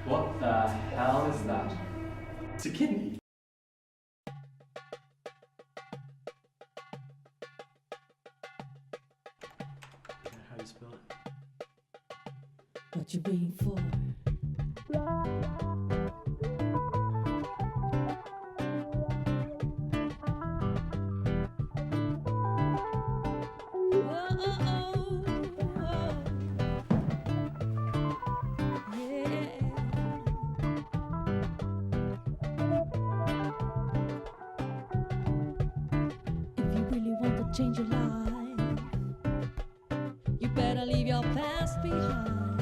What the hell is that? It's a kidney. How do you spell it? What you waiting for? Change your life. You better leave your past behind.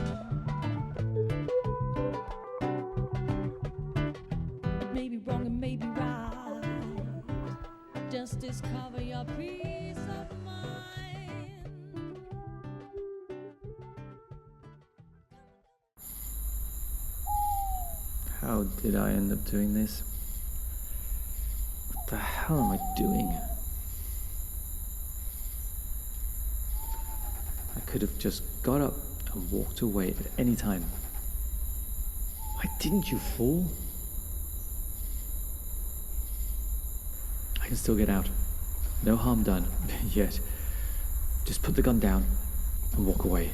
It may be wrong and may be right. Just discover your peace of mind. How did I end up doing this? What the hell am I doing? I could have just got up and walked away at any time. Why didn't you fall? I can still get out. No harm done, yet. Just put the gun down and walk away.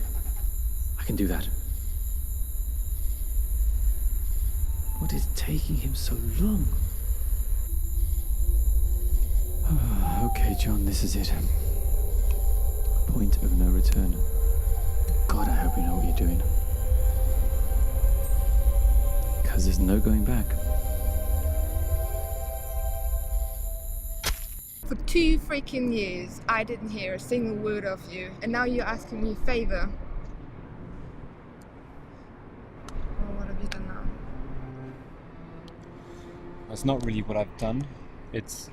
I can do that. What is taking him so long? Okay, John, this is it. Point of no return. God, I hope you know what you're doing. Because there's no going back. For 2 freaking years, I didn't hear a single word of you, and now you're asking me a favor. Well, what have you done now? That's not really what I've done. It's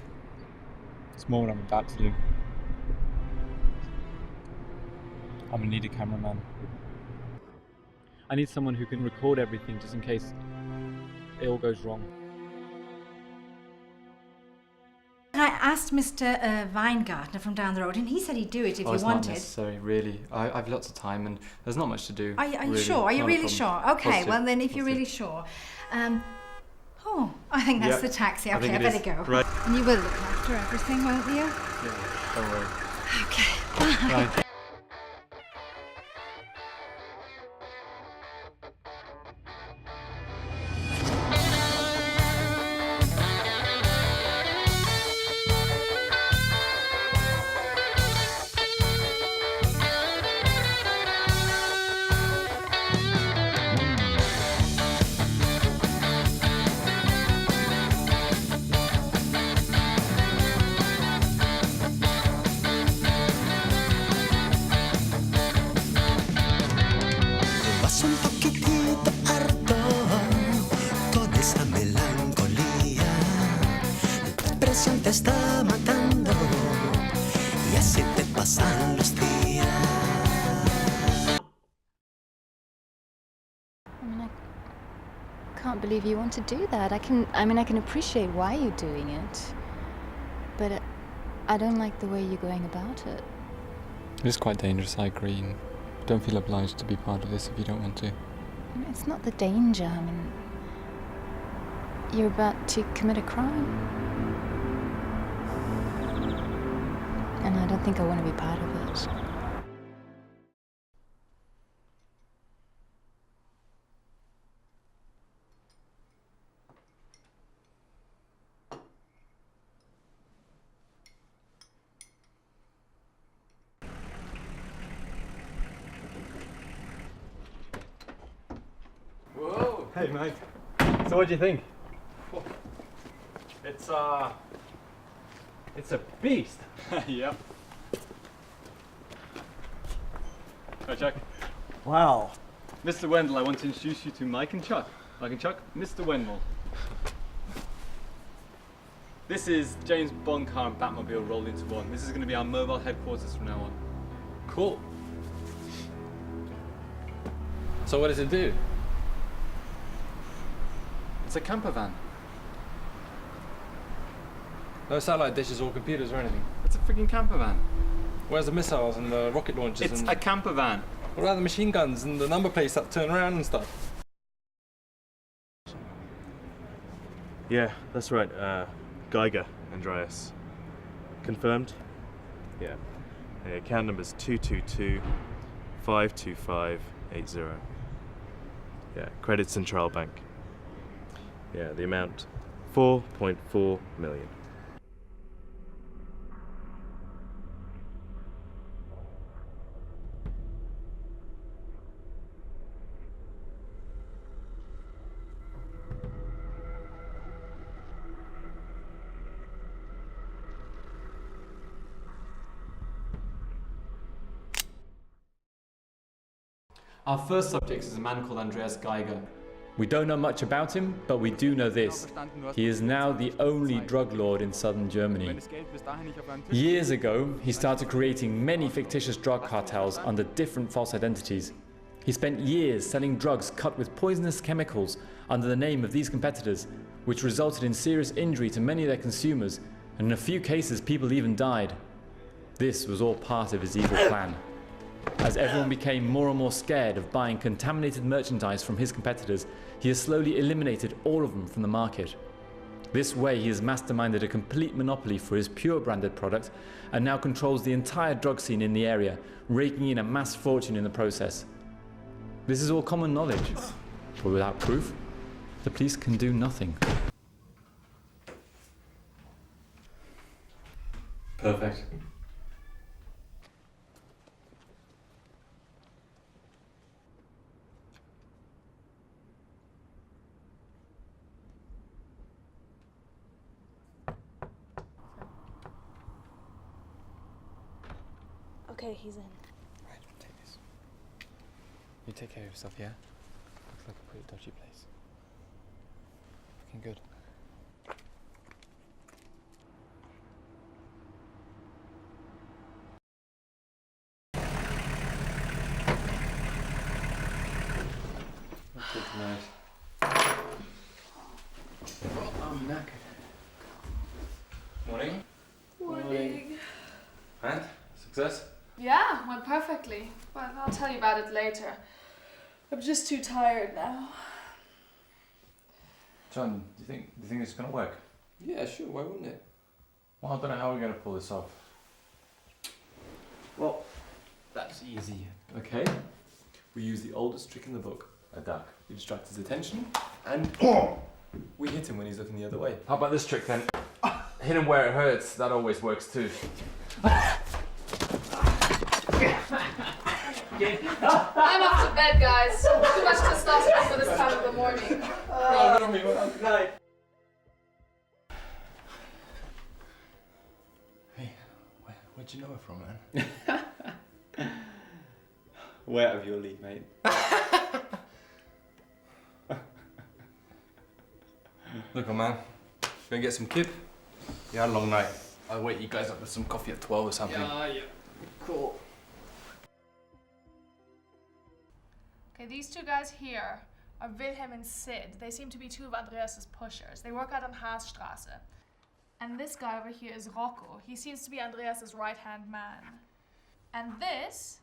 more what I'm about to do. I'm gonna need a cameraman. I need someone who can record everything just in case it all goes wrong. I asked Mr. Weingartner from down the road, and he said he'd do it if you It's wanted. not necessary, really. I've lots of time and there's not much to do. Are you really. sure? Are you Not a really problem. sure? Okay, Positive. well then, if you're Positive. really sure. Oh, I think that's Yeah, the taxi. I Okay, think I it better is. go. Right. And you will look after everything, won't you? Yeah, don't worry. Okay, bye. Right. Vas un poquitito harto con esa melancolía. La presión te está matando y así te pasan los días. I can't believe you want to do that. I can appreciate why you're doing it, but I don't like the way you're going about it. It's quite dangerous, I agree. And don't feel obliged to be part of this if you don't want to. It's not the danger. You're about to commit a crime. And I don't think I want to be part of it. Whoa! Hey mate, so what do you think? It's a beast. Yep. Hi Chuck. Wow. Mr. Wendell, I want to introduce you to Mike and Chuck. Mike and Chuck, Mr. Wendell. This is James Bond car and Batmobile rolled into one. This is going to be our mobile headquarters from now on. Cool. So what does it do? It's a camper van. No satellite dishes or computers or anything. It's a freaking camper van. Where's the missiles and the rocket launchers? It's and a camper van. what about the machine guns and the number plates that turn around and stuff? Yeah, that's right. Geiger, Andreas. Confirmed? Yeah. Account number's 222-525-80. Yeah, Credit Central Bank. Yeah, the amount 4.4 million. Our first subject is a man called Andreas Geiger. We don't know much about him, but we do know this. He is now the only drug lord in southern Germany. Years ago, he started creating many fictitious drug cartels under different false identities. He spent years selling drugs cut with poisonous chemicals under the name of these competitors, which resulted in serious injury to many of their consumers, and in a few cases people even died. This was all part of his evil plan. As everyone became more and more scared of buying contaminated merchandise from his competitors, he has slowly eliminated all of them from the market. This way he has masterminded a complete monopoly for his pure branded product and now controls the entire drug scene in the area, raking in a mass fortune in the process. This is all common knowledge, but without proof, the police can do nothing. Perfect. Okay, he's in. Right, take this. You take care of yourself, yeah? Looks like a pretty dodgy place. Looking good. Not good tonight. Oh, I'm knackered. Morning. Morning. And? Success? Yeah, went perfectly. But I'll tell you about it later. I'm just too tired now. John, do you think this is gonna work? Yeah, sure, why wouldn't it? Well, I don't know how we're gonna pull this off. Well, that's easy, okay? We use the oldest trick in the book, a duck. We distract his attention, and we hit him when he's looking the other way. How about this trick then? Hit him where it hurts, that always works too. I'm off to bed, guys. Too much testosterone for this time of the morning. Good night. Hey, where'd you know her from, man? Way out of your league, mate. Look, man, gonna get some kip? You had a long night. I'll wake you guys up with some coffee at 12 or something. Yeah, cool. Okay, these two guys here are Wilhelm and Sid. They seem to be two of Andreas's pushers. They work out on Haasstraße. And this guy over here is Rocco. He seems to be Andreas's right-hand man. And this,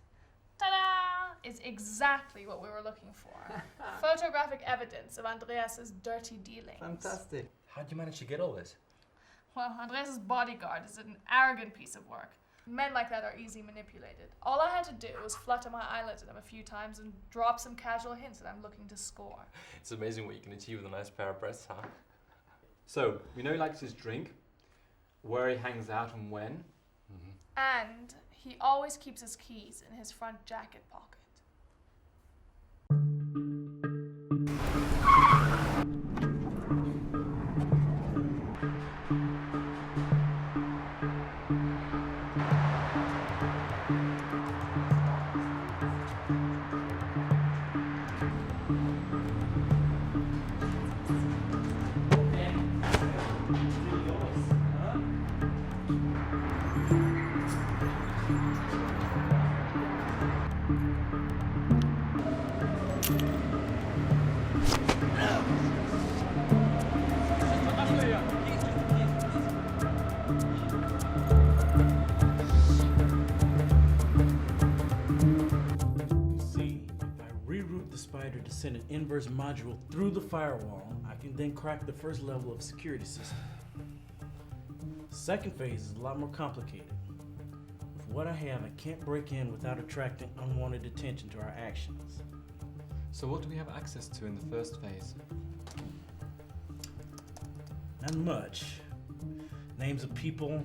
ta-da, is exactly what we were looking for. Photographic evidence of Andreas's dirty dealings. Fantastic. How'd you manage to get all this? Well, Andreas's bodyguard is an arrogant piece of work. Men like that are easy manipulated. All I had to do was flutter my eyelids at him a few times and drop some casual hints that I'm looking to score. It's amazing what you can achieve with a nice pair of breasts, huh? So, we know he likes his drink, where he hangs out and when. And he always keeps his keys in his front jacket pocket. send an inverse module through the firewall, I can then crack the first level of security system. The second phase is a lot more complicated. With what I have, I can't break in without attracting unwanted attention to our actions. So what do we have access to in the first phase? Not much. Names of people,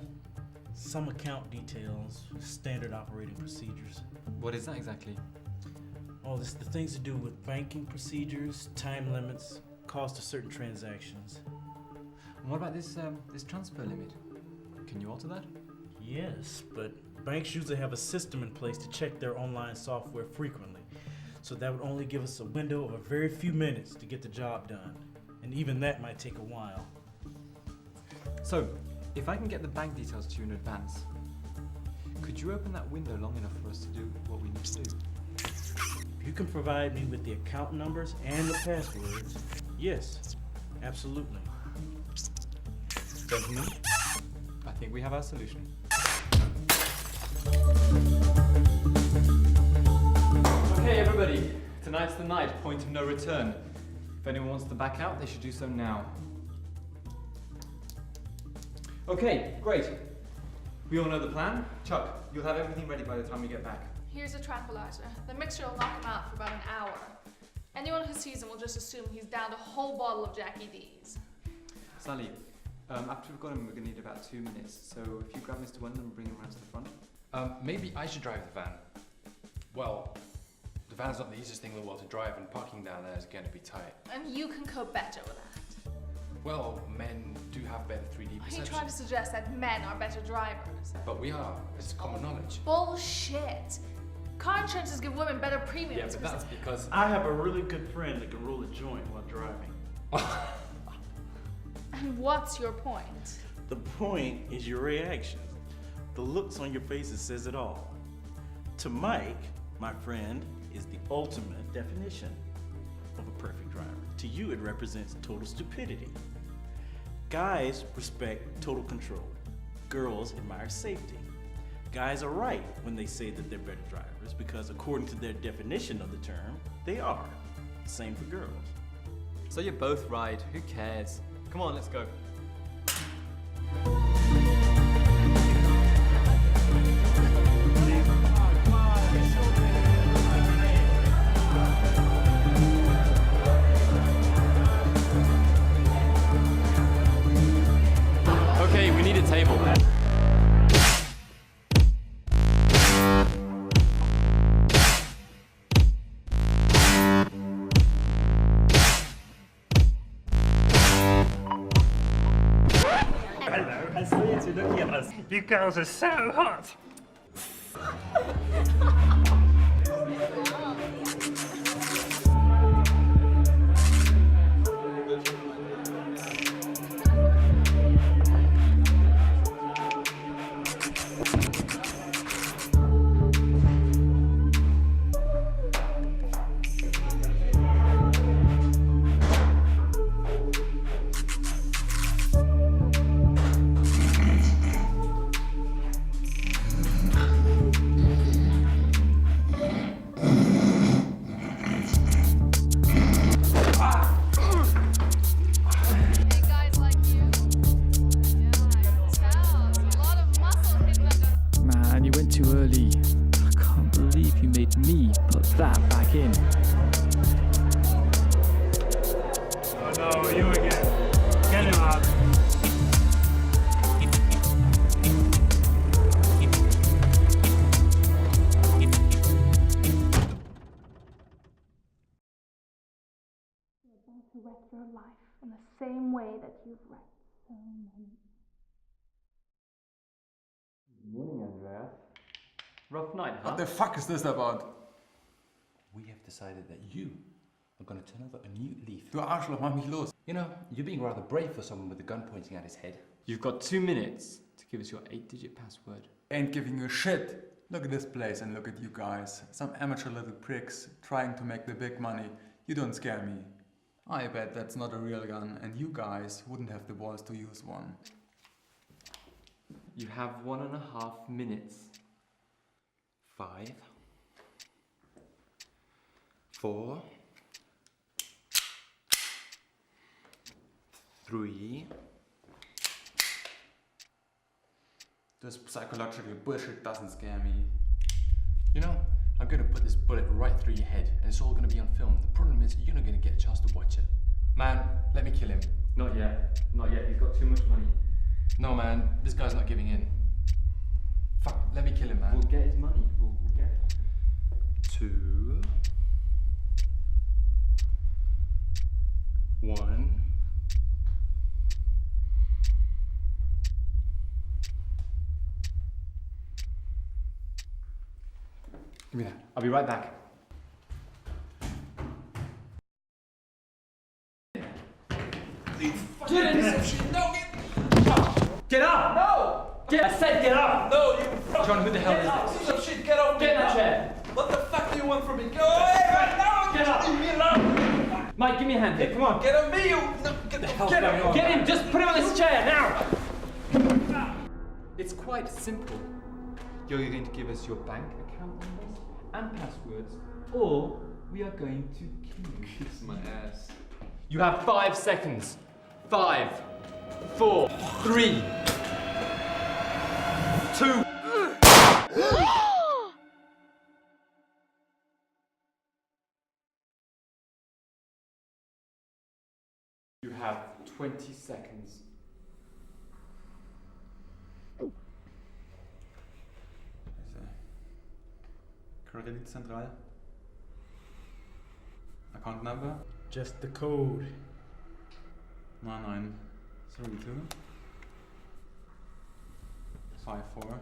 some account details, standard operating procedures. What is that exactly? Oh, this the things to do with banking procedures, time limits, cost of certain transactions. And what about this transfer limit? Can you alter that? Yes, but banks usually have a system in place to check their online software frequently. So that would only give us a window of a very few minutes to get the job done. And even that might take a while. So, if I can get the bank details to you in advance, could you open that window long enough for us to do what we need to do? If you can provide me with the account numbers and the passwords, yes, absolutely. Gentlemen, I think we have our solution. Okay, everybody, tonight's the night, point of no return. If anyone wants to back out, they should do so now. Okay, great. We all know the plan. Chuck, you'll have everything ready by the time we get back. Here's a tranquilizer. The mixture will knock him out for about an hour. Anyone who sees him will just assume he's downed a whole bottle of Jackie D's. Sally, after we've got him, we're going to need about 2 minutes. So if you grab Mr. Wendell and bring him around to the front. Maybe I should drive the van. Well, the van's not the easiest thing in the world to drive, and parking down there is going to be tight. And you can cope better with that. Well, men do have better 3D Are you perception. trying to suggest that men are better drivers? But we are. It's common knowledge. Bullshit! Car insurances give women better premiums. Yeah, but that's because... I have a really good friend that can roll a joint while driving. And what's your point? The point is your reaction. The looks on your faces says it all. To Mike, my friend is the ultimate definition of a perfect driver. To you, it represents total stupidity. Guys respect total control. Girls admire safety. Guys are right when they say that they're better drivers because according to their definition of the term, they are. Same for girls. So you're both right, who cares? Come on, let's go. Okay, we need a table. Hello, I saw you two looking at us. You girls are so hot. Man, you went too early. I can't believe you made me put that back in. Oh no, you again. Get him out. You're going to wreck your life in the same way that you've wrecked so many. Morning, Andreas. Rough night, huh? What the fuck is this about? We have decided that you are going to turn over a new leaf. Du Arschloch, mach mich los. You know, you're being rather brave for someone with a gun pointing at his head. You've got 2 minutes to give us your 8-digit password. Ain't giving you a shit. Look at this place and look at you guys. Some amateur little pricks trying to make the big money. You don't scare me. I bet that's not a real gun and you guys wouldn't have the balls to use one. You have 1.5 minutes. 5, 4, 3. This psychological bullshit doesn't scare me. You know, I'm gonna put this bullet right through your head, and it's all gonna be on film. The problem is, you're not gonna get a chance to watch it. Man, let me kill him. Not yet. Not yet. He's got too much money. No, man, this guy's not giving in. Fuck, let me kill him, man. We'll get his money. We'll get it. 2. 1. Give me that. I'll be right back. Get in! No, Get up! No! I said get up! No, you. John, who the hell is this? Piece of shit, get off me! Get in that chair! What the fuck do you want from me? Go away right now! Get up! Leave me alone! Mike, give me a hand here. Come on. Get on me, you! No, get the hell Get him! Just put him on this chair now! It's quite simple. You're going to give us your bank account numbers and passwords, or we are going to kill you. Kiss my ass. You have 5 seconds. 5, 4, 3, 2. You have 20 seconds. Kreditzentral. Account number? Just the code. 9932 54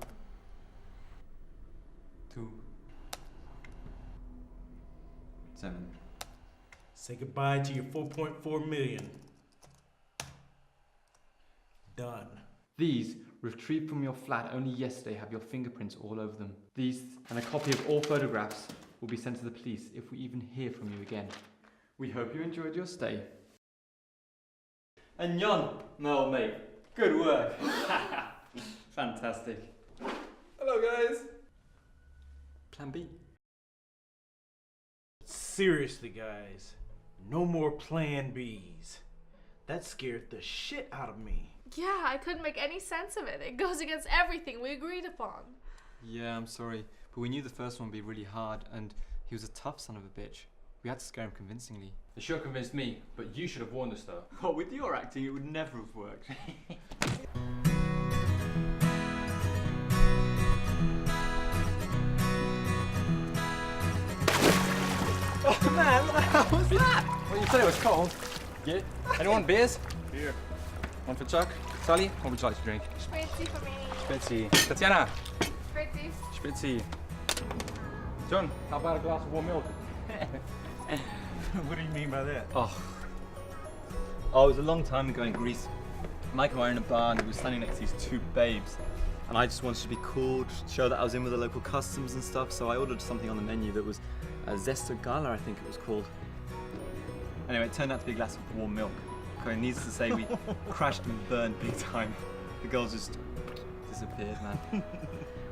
2 7. Say goodbye to your 4.4 million. Done. These, retrieved from your flat only yesterday, have your fingerprints all over them. These, and a copy of all photographs, will be sent to the police if we even hear from you again. We hope you enjoyed your stay. And Jon, my old mate, good work. Fantastic. Hello, guys. Plan B. Seriously, guys. No more plan Bs. That scared the shit out of me. Yeah, I couldn't make any sense of it. It goes against everything we agreed upon. Yeah, I'm sorry, but we knew the first one would be really hard, and he was a tough son of a bitch. We had to scare him convincingly. They sure convinced me, but you should have warned us though. Oh, with your acting, it would never have worked. Oh man, what the hell was that? Well, you said it was cold. Yeah. Anyone beers? Here. One for Chuck. Sally, what would you like to drink? Spritzy for me. Spitzy. Tatiana. Spritzy. Spitzy. John, how about a glass of warm milk? What do you mean by that? Oh, it was a long time ago in Greece. Mike and I were in a bar and we were standing next to these 2 babes. And I just wanted to be cool, to show that I was in with the local customs and stuff, so I ordered something on the menu that was a Zesta Gala, I think it was called. Anyway, it turned out to be a glass of warm milk. Okay, needless to say, we crashed and burned big time. The girls just disappeared, man.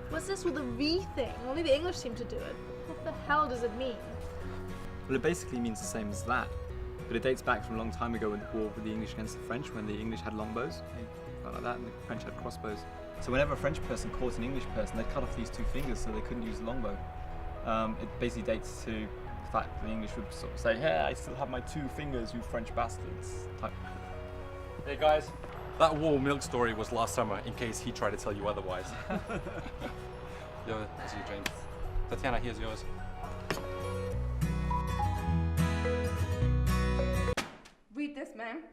What's this with a V thing? Only the English seem to do it. What the hell does it mean? Well, it basically means the same as that, but it dates back from a long time ago in the war with the English against the French, when the English had longbows, like that, and the French had crossbows. So whenever a French person caught an English person, they'd cut off these 2 fingers so they couldn't use the longbow. It basically dates to the fact that the English would sort of say, "Hey, I still have my 2 fingers, you French bastards." Type. Hey guys, that warm milk story was last summer, in case he tried to tell you otherwise. Yo, that's your drink. Tatiana, here's yours. Read this, ma'am.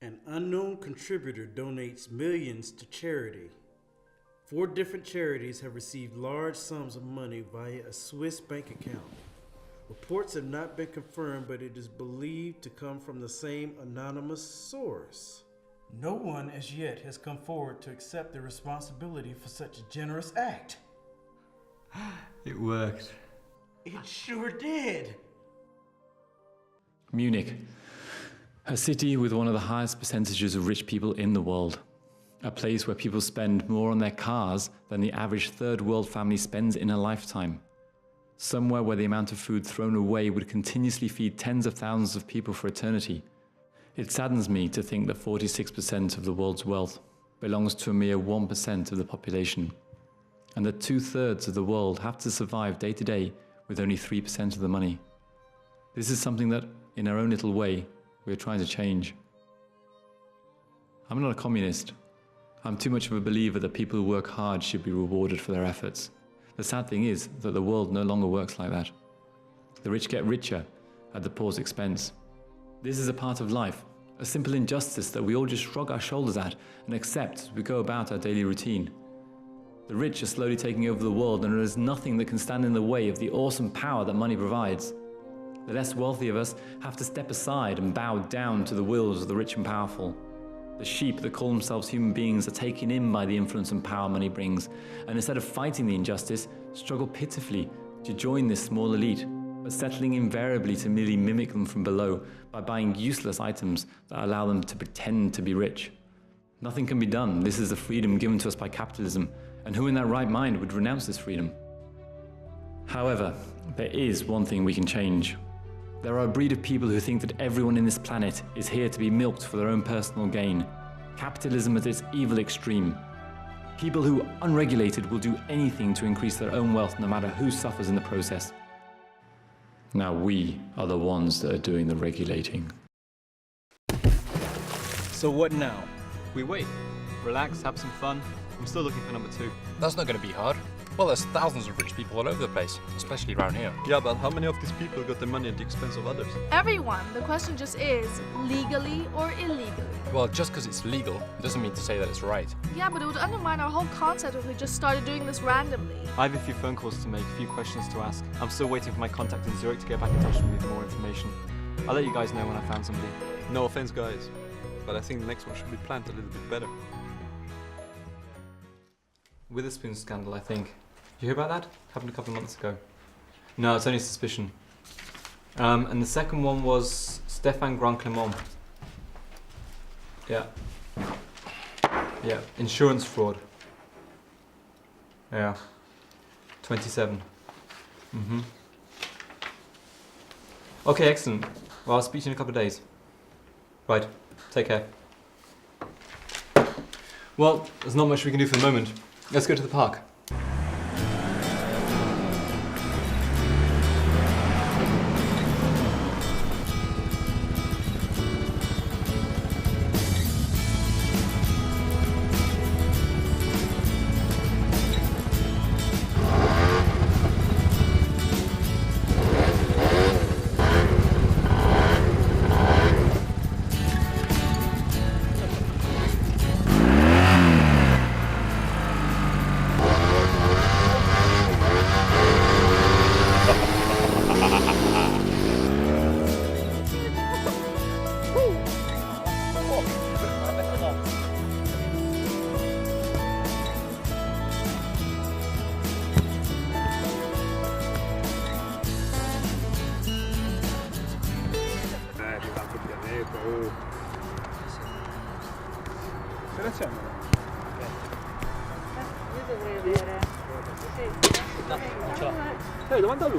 An unknown contributor donates millions to charity. 4 different charities have received large sums of money via a Swiss bank account. Reports have not been confirmed, but it is believed to come from the same anonymous source. No one as yet has come forward to accept the responsibility for such a generous act. It worked. It sure did. Munich, a city with one of the highest percentages of rich people in the world. A place where people spend more on their cars than the average third world family spends in a lifetime. Somewhere where the amount of food thrown away would continuously feed tens of thousands of people for eternity. It saddens me to think that 46% of the world's wealth belongs to a mere 1% of the population, and that 2/3 of the world have to survive day to day with only 3% of the money. This is something that, in our own little way, we are trying to change. I'm not a communist. I'm too much of a believer that people who work hard should be rewarded for their efforts. The sad thing is that the world no longer works like that. The rich get richer at the poor's expense. This is a part of life, a simple injustice that we all just shrug our shoulders at and accept as we go about our daily routine. The rich are slowly taking over the world, and there is nothing that can stand in the way of the awesome power that money provides. The less wealthy of us have to step aside and bow down to the wills of the rich and powerful. The sheep that call themselves human beings are taken in by the influence and power money brings, and instead of fighting the injustice, struggle pitifully to join this small elite, but settling invariably to merely mimic them from below by buying useless items that allow them to pretend to be rich. Nothing can be done. This is the freedom given to us by capitalism, and who in their right mind would renounce this freedom? However, there is one thing we can change. There are a breed of people who think that everyone in this planet is here to be milked for their own personal gain. Capitalism at its evil extreme. People who, unregulated, will do anything to increase their own wealth no matter who suffers in the process. Now we are the ones that are doing the regulating. So what now? We wait, relax, have some fun. I'm still looking for number 2. That's not going to be hard. Well, there's thousands of rich people all over the place, especially around here. Yeah, but how many of these people got their money at the expense of others? Everyone. The question just is, legally or illegally? Well, just because it's legal doesn't mean to say that it's right. Yeah, but it would undermine our whole concept if we just started doing this randomly. I have a few phone calls to make, a few questions to ask. I'm still waiting for my contact in Zurich to get back in touch with me for more information. I'll let you guys know when I found somebody. No offense, guys, but I think the next one should be planned a little bit better. Witherspoon scandal, I think. Did you hear about that? Happened a couple of months ago. No, it's only suspicion. And the second one was Stéphane Grand-Clément. Yeah. Yeah, insurance fraud. Yeah. 27. Okay, excellent. Well, I'll speak to you in a couple of days. Right, take care. Well, there's not much we can do for the moment. Let's go to the park.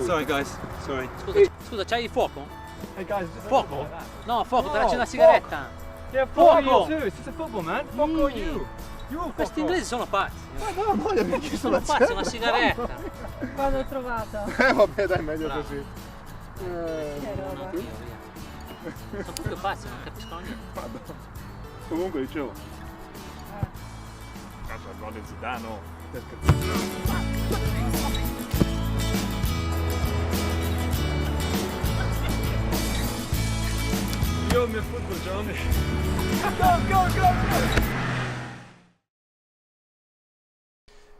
Sorry guys, sorry. Scusa, c'hai il fuoco? Hey guys, fuoco? No, fuoco per accendere la sigaretta. Yeah, fuck you too. It's just a football, man. Fuck all you. You all Questi inglesi sono pazzi. No, gli abbiamo chiesto Sono pazzi, una sigaretta. Quando ho trovato. Vabbè, dai, meglio così. Sono proprio pazzi, non capiscono niente. Comunque dicevo. Cazzo, il gol di Zidane, no. Yo, mio football, Johnny. Go!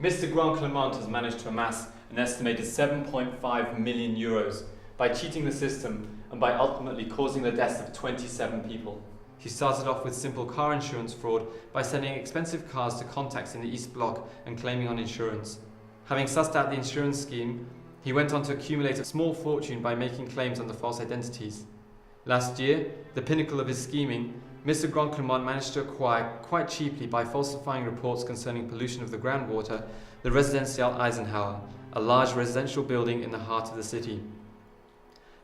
Mr. Grand-Clément has managed to amass an estimated 7.5 million euros by cheating the system and by ultimately causing the deaths of 27 people. He started off with simple car insurance fraud by sending expensive cars to contacts in the East Bloc and claiming on insurance. Having sussed out the insurance scheme, he went on to accumulate a small fortune by making claims under false identities. Last year, the pinnacle of his scheming, Mr. Grand-Clément managed to acquire, quite cheaply by falsifying reports concerning pollution of the groundwater, the Residencial Eisenhower, a large residential building in the heart of the city.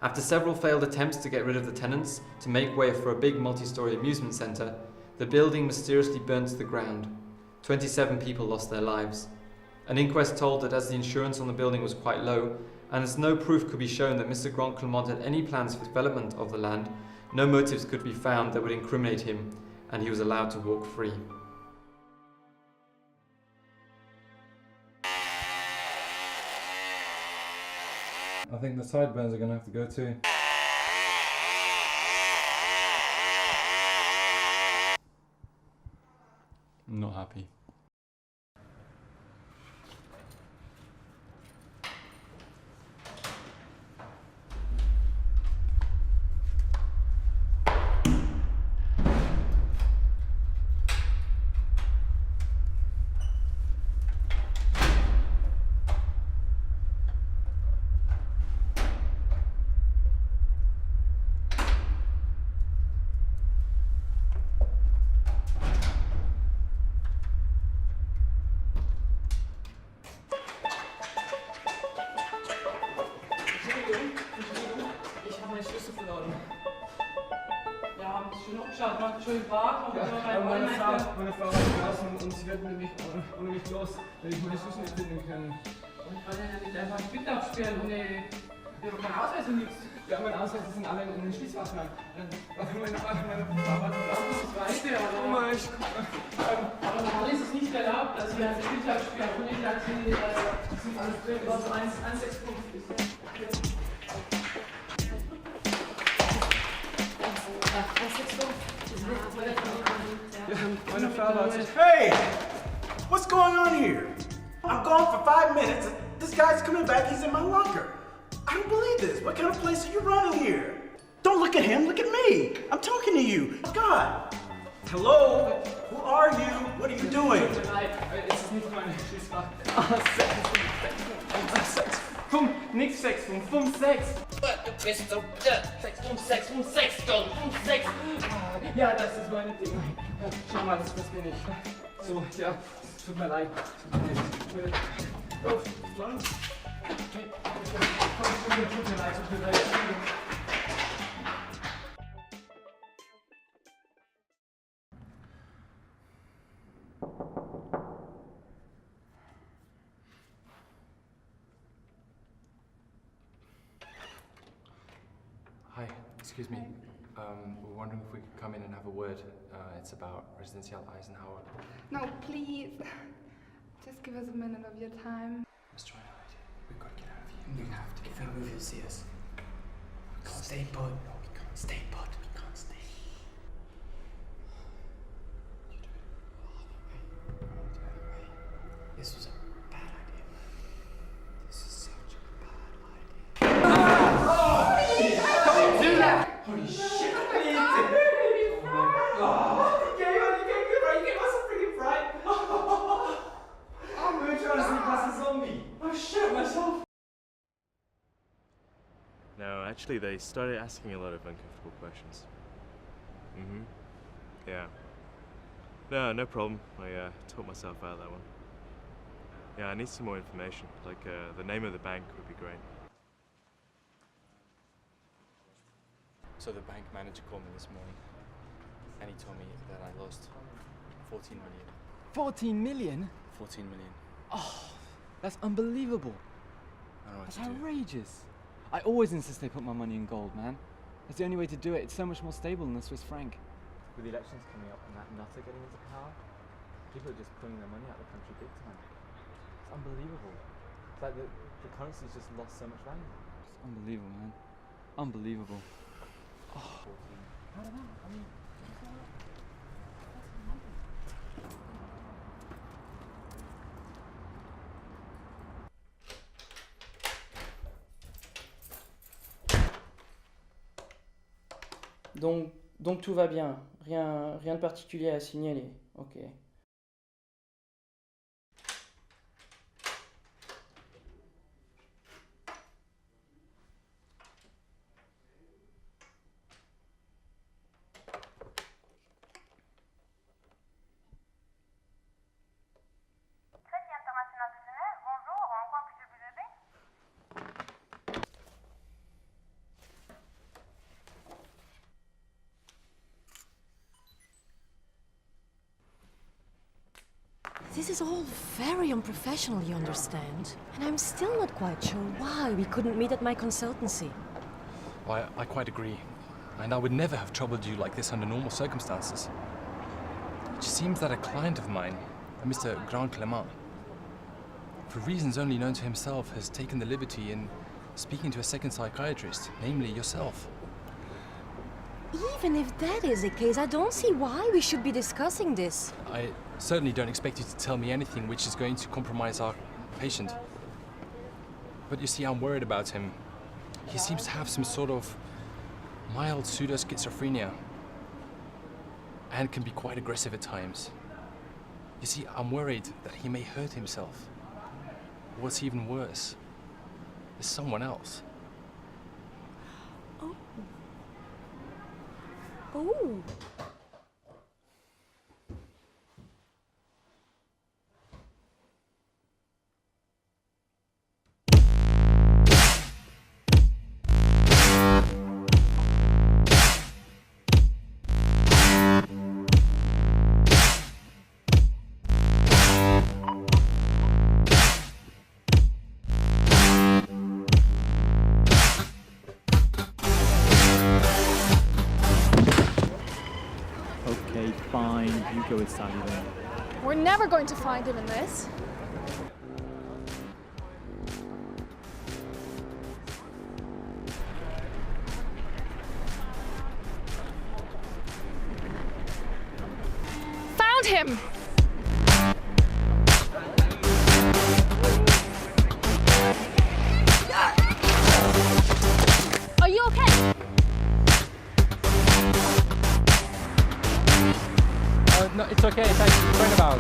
After several failed attempts to get rid of the tenants to make way for a big multi-story amusement centre, the building mysteriously burnt to the ground. 27 people lost their lives. An inquest told that as the insurance on the building was quite low, and as no proof could be shown that Mr. Grand Clermont had any plans for development of the land, no motives could be found that would incriminate him, and he was allowed to walk free. I think the sideburns are going to have to go too. I'm not happy. Ich habe meine Schlüssel verloren. Ja, haben Sie schon abgeschaut, macht schön Bad. Meine Frau war draußen und sie wird nämlich ohne mich los, wenn ich meine Schlüssel nicht finden kann. Und ich kann ja nicht einfach die Bitte absperren ohne keinen Ausweis und nichts. Ja, meine Ausweise sind alle in den Schließfach rein. Meine Frau war das zweite, oder? Oh mein Aber normal ist es nicht erlaubt, dass Sie eine Bitte absperren, ohne dass Sie alles drin, was 1,6 ist. Hey! What's going on here? I'm gone for 5 minutes. This guy's coming back, he's in my locker. I don't believe this. What kind of place are you running here? Don't look at him, look at me. I'm talking to you. God. Hello? Who are you? What are you doing? Es ist nicht meine Schließfach. Sex. Nix 6, 5, 6. Du bist so 6, 5, 6. Ja, das ist meine Ding. Schau mal, das bin ich. So, ja, es tut mir leid. Oh, lang. Tut mir leid. Hi, excuse me. We're wondering if we could come in and have a word. It's about Residencial Eisenhower. No, please. Just give us a minute of your time. Let's try and hide it. We've got to get out of here. We have to. If we move, he'll see us. We can't stay put. No, we can't stay put. We can't stay. This was a bad idea. This is such a bad idea. Don't do that! Holy shit! You gave us a freaking fright! We were trying to sneak past a zombie! I shit myself! No, actually they started asking a lot of uncomfortable questions. Yeah. No problem. I taught myself out that one. Yeah, I need some more information. Like, the name of the bank would be great. So the bank manager called me this morning, and he told me that I lost 14 million. 14 million? 14 million. Oh, that's unbelievable. I don't know what That's to do. outrageous. I always insist they put my money in gold, man. That's the only way to do it. It's so much more stable than the Swiss franc. With the elections coming up and that nutter getting into power, people are just pulling their money out of the country big time. It's unbelievable. It's like the currency's just lost so much value. It's unbelievable, man. Unbelievable. Oh. I don't know. I mean, Donc tout va bien, rien de particulier à signaler. Ok. This is all very unprofessional, you understand? And I'm still not quite sure why we couldn't meet at my consultancy. Well, I quite agree. And I would never have troubled you like this under normal circumstances. It just seems that a client of mine, a Mr. Grand Clement, for reasons only known to himself, has taken the liberty in speaking to a second psychiatrist, namely yourself. Even if that is the case, I don't see why we should be discussing this. I certainly don't expect you to tell me anything which is going to compromise our patient. But you see, I'm worried about him. He seems to have some sort of mild pseudo-schizophrenia and can be quite aggressive at times. You see, I'm worried that he may hurt himself. What's even worse, there's someone else. Oh. Oh. Okay, fine. You go with Sally then. We're never going to find him in this. Found him! Are you okay? No, it's okay. Thanks. Friend about.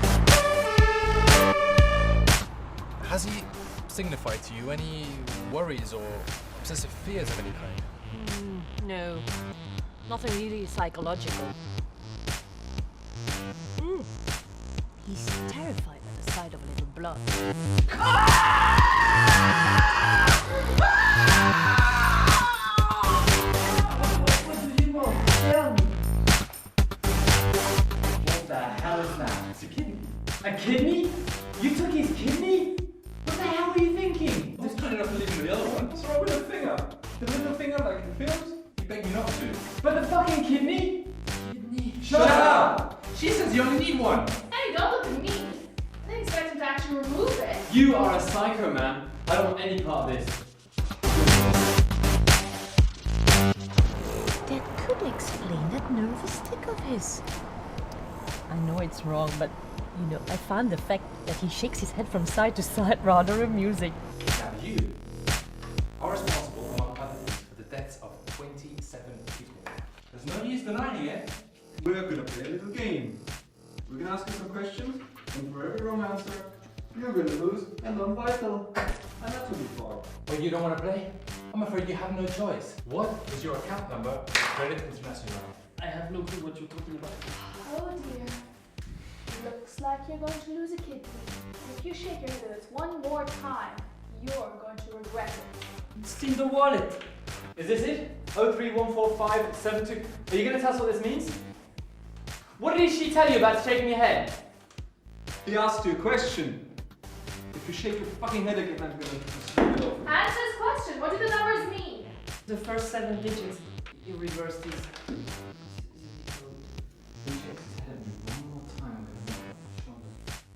Has he signified to you any worries or obsessive fears of any kind? No, nothing really psychological. He's terrified at the sight of a little blood. What the hell is that? It's a kidney. A kidney? You took his kidney? What the hell were you thinking? I was kind enough to leave him with the other one. What's wrong with the finger? The little finger like in the films? You begged me not to. But the fucking kidney? Shut up! She says you only need one. Hey, don't look at me. I didn't expect him to actually remove it. You are a psycho, man. I don't want any part of this. That could explain that nervous tick of his. I know it's wrong, but you know, I find the fact that he shakes his head from side to side rather amusing. Now you are responsible, among other things, for the deaths of 27 people. There's no use denying it. We're gonna play a little game. We're gonna ask you some questions, and for every wrong answer, you're gonna lose a non-vital. And that's what we thought. Well, you don't want to play? I'm afraid you have no choice. What is your account number? Credit International. I have no clue what you're talking about. Oh dear. Looks like you're going to lose a kidney. And if you shake your head at us one more time, you're going to regret it. It's in the wallet. Is this it? 0314572. Are you going to tell us what this means? What did she tell you about shaking your head? He asked you a question. If you shake your fucking head again, I'm gonna sweep it off. Answer this question. What do the numbers mean? The first 7 digits. You reverse these.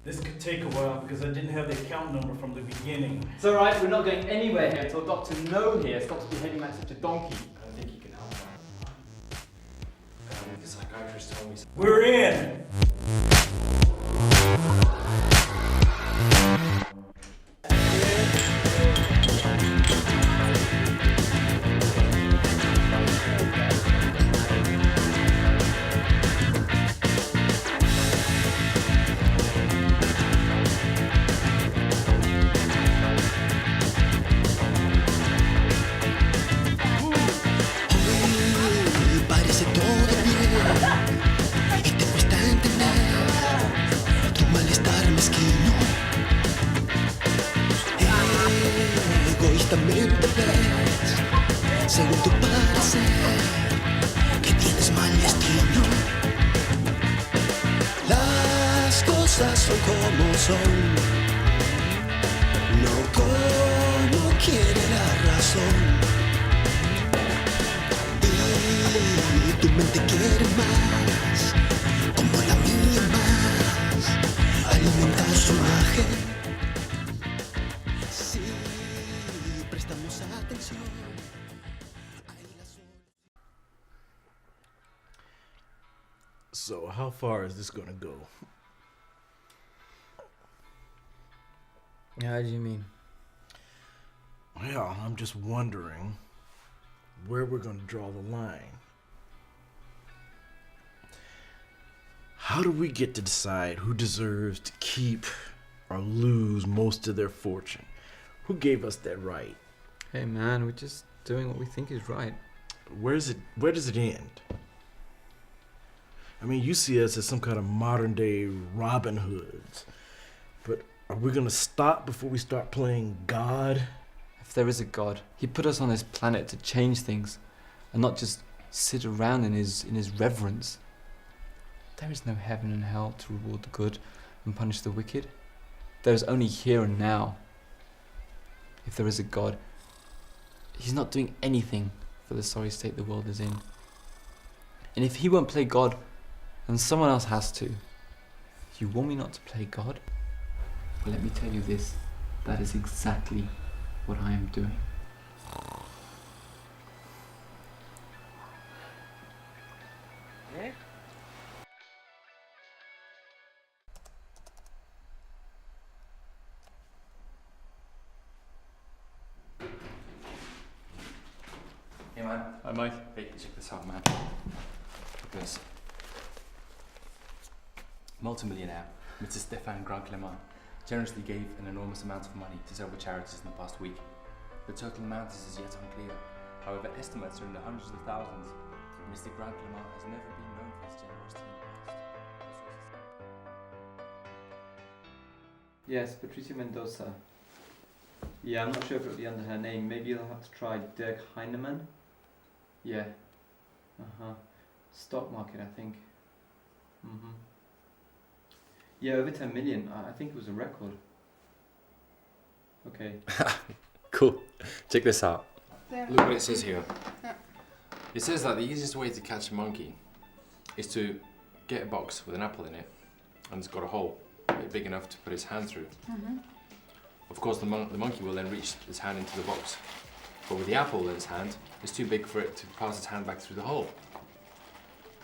This could take a while because I didn't have the account number from the beginning. It's alright, we're not going anywhere here until Dr. No here stops behaving like such a donkey. I don't think he can help that. The psychiatrist told me so. We're in! Parece todo bien y te cuesta entender son como son. No como quiere la razón. Y tu mente quiere más, como la mía más. Alimenta su imagen. Si prestamos atención. So, how far is this gonna go? How do you mean? Well, I'm just wondering where we're gonna draw the line. How do we get to decide who deserves to keep or lose most of their fortune? Who gave us that right? Hey man, we're just doing what we think is right. Where does it end? I mean, you see us as some kind of modern day Robin Hoods, but are we gonna stop before we start playing God? If there is a God, he put us on this planet to change things and not just sit around in his reverence. There is no heaven and hell to reward the good and punish the wicked. There is only here and now. If there is a God, he's not doing anything for the sorry state the world is in. And if he won't play God, then someone else has to. You want me not to play God? Well, let me tell you this. That is exactly what I am doing. Hey man. Hi Mike. Hey, check this out, man. Look at this. Multimillionaire, Mr. Stéphane Grand Clément, generously gave an enormous amount of money to several charities in the past week. The total amount is as yet unclear. However, estimates are in the hundreds of thousands. Mr. Grand Clément has never been known for his generosity in the past. Yes, Patricia Mendoza. Yeah, I'm not sure if it'll be under her name. Maybe you'll have to try Dirk Heinemann. Yeah. Stock market, I think. Yeah, over 10 million. I think it was a record. Okay. Cool. Check this out. Yeah. Look what it says here. Yeah. It says that the easiest way to catch a monkey is to get a box with an apple in it, and it's got a hole big enough to put his hand through. Of course, the monkey will then reach his hand into the box. But with the apple in his hand, it's too big for it to pass its hand back through the hole.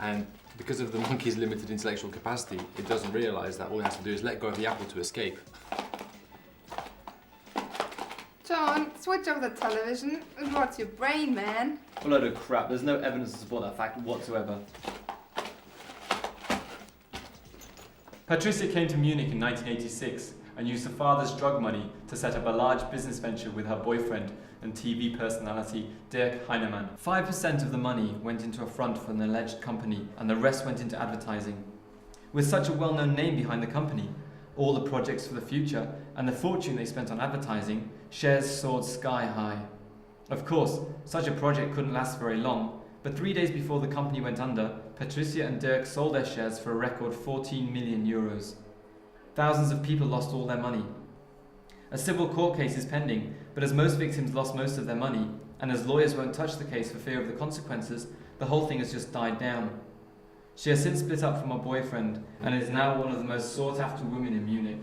And because of the monkey's limited intellectual capacity, it doesn't realize that all it has to do is let go of the apple to escape. John, switch off the television and watch your brain, man. A load of crap. There's no evidence to support that fact whatsoever. Patricia came to Munich in 1986 and used her father's drug money to set up a large business venture with her boyfriend and TV personality Dirk Heinemann. 5% of the money went into a front for an alleged company and the rest went into advertising. With such a well-known name behind the company, all the projects for the future and the fortune they spent on advertising, shares soared sky high. Of course, such a project couldn't last very long, but 3 days before the company went under, Patricia and Dirk sold their shares for a record 14 million euros. Thousands of people lost all their money. A civil court case is pending, but as most victims lost most of their money, and as lawyers won't touch the case for fear of the consequences, the whole thing has just died down. She has since split up from her boyfriend, and is now one of the most sought-after women in Munich.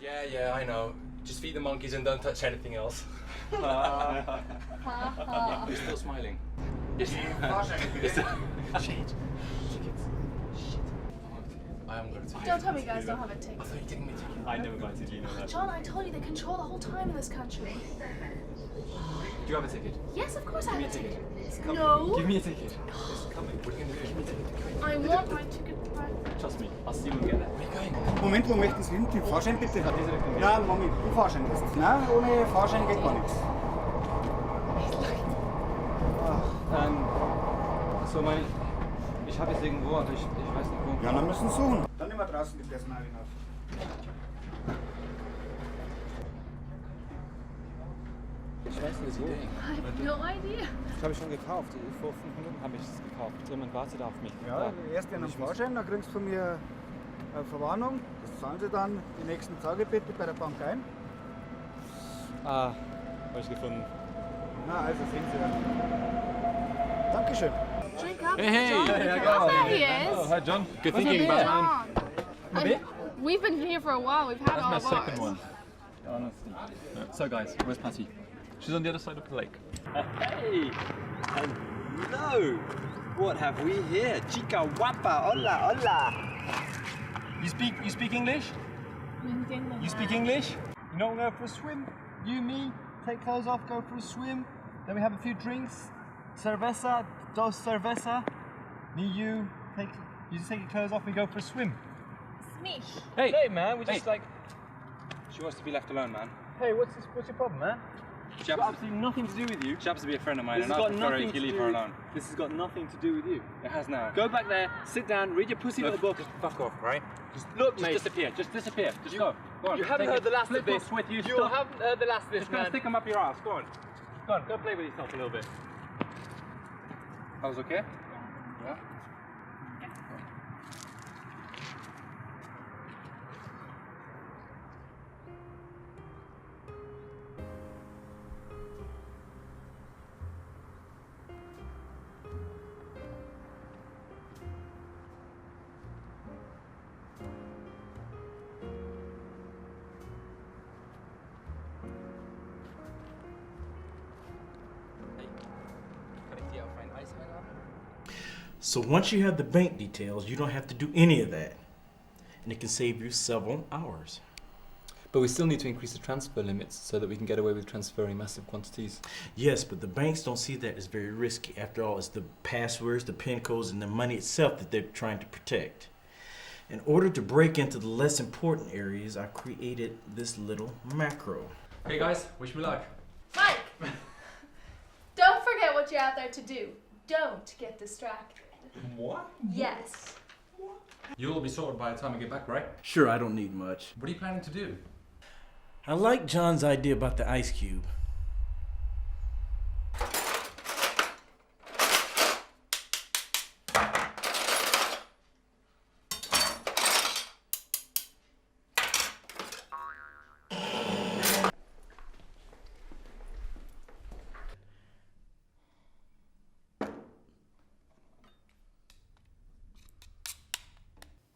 Yeah, I know. Just feed the monkeys and don't touch anything else. You're still smiling. Shit. I am going to take Don't tell me you guys don't have a ticket. I thought you didn't take it. I never got a ticket, you know that. John, I told you they control the whole time in this country. Do you have a ticket? Yes, of course I have a ticket. Coming. No. Give me a ticket. It's coming. What are you going to do? Give me a ticket. I want my ticket back. Trust me, I'll see you when we get there. Where are you going? Moment, wo möchten Sie hin? Den Fahrschein bitte? Ja, Moment, den Fahrschein. Nein, ohne Fahrschein geht gar nichts. So, ich habe jetzt irgendwo, aber ich weiß nicht wo. Ja, dann müssen Sie suchen. Dann nehmen wir draußen die Personalien auf. Ich weiß nicht wo. I have no idea. Das habe ich schon gekauft. Vor 5 Minuten habe ich es gekauft. Jemand wartet auf mich. Ja, erst einen Fahrschein, dann kriegst du von mir Verwarnung. Das zahlen Sie dann die nächsten Tage bitte bei der Bank ein. Ah, hab ich gefunden. Na, also sehen Sie dann. Dankeschön. Drink up, Hey, John. hey, Oh, there he is. Oh, hi, John. Good What's thinking, up, Batman. And we've been here for a while. We've had That's all my of second ours. one. Honestly. So guys, where's Patty? She's on the other side of the lake. Hey! Hello! What have we here? Chica guapa, hola, hola! You speak English? You speak English? You know, go for a swim? You, me, take clothes off, go for a swim. Then we have a few drinks. Cerveza, dos cerveza. Me, you just take your clothes off and we go for a swim. Smish. Hey, man, we just like... She wants to be left alone, man. Hey, what's your problem, man? She It's got absolutely nothing to do with you. She happens to be a friend of mine, This and has I got prefer nothing if you to leave do her with- alone. This has got nothing to do with you. It has now. Go back there, sit down, read your pussy little book. Just fuck off, right? Look, Just mate. disappear. Just disappear. Just go. Go on. You haven't Take heard the last of flip-flops this. with you. You Stop. haven't heard the last of this, Just gonna man. stick them up your ass. Go on. Go on, go play with yourself a little bit. That was okay? Yeah. So once you have the bank details, you don't have to do any of that. And it can save you several hours. But we still need to increase the transfer limits so that we can get away with transferring massive quantities. Yes, but the banks don't see that as very risky. After all, it's the passwords, the PIN codes, and the money itself that they're trying to protect. In order to break into the less important areas, I created this little macro. Okay guys, wish me luck. Mike! Don't forget what you're out there to do. Don't get distracted. What? Yes. You'll all be sorted by the time I get back, right? Sure, I don't need much. What are you planning to do? I like John's idea about the ice cube.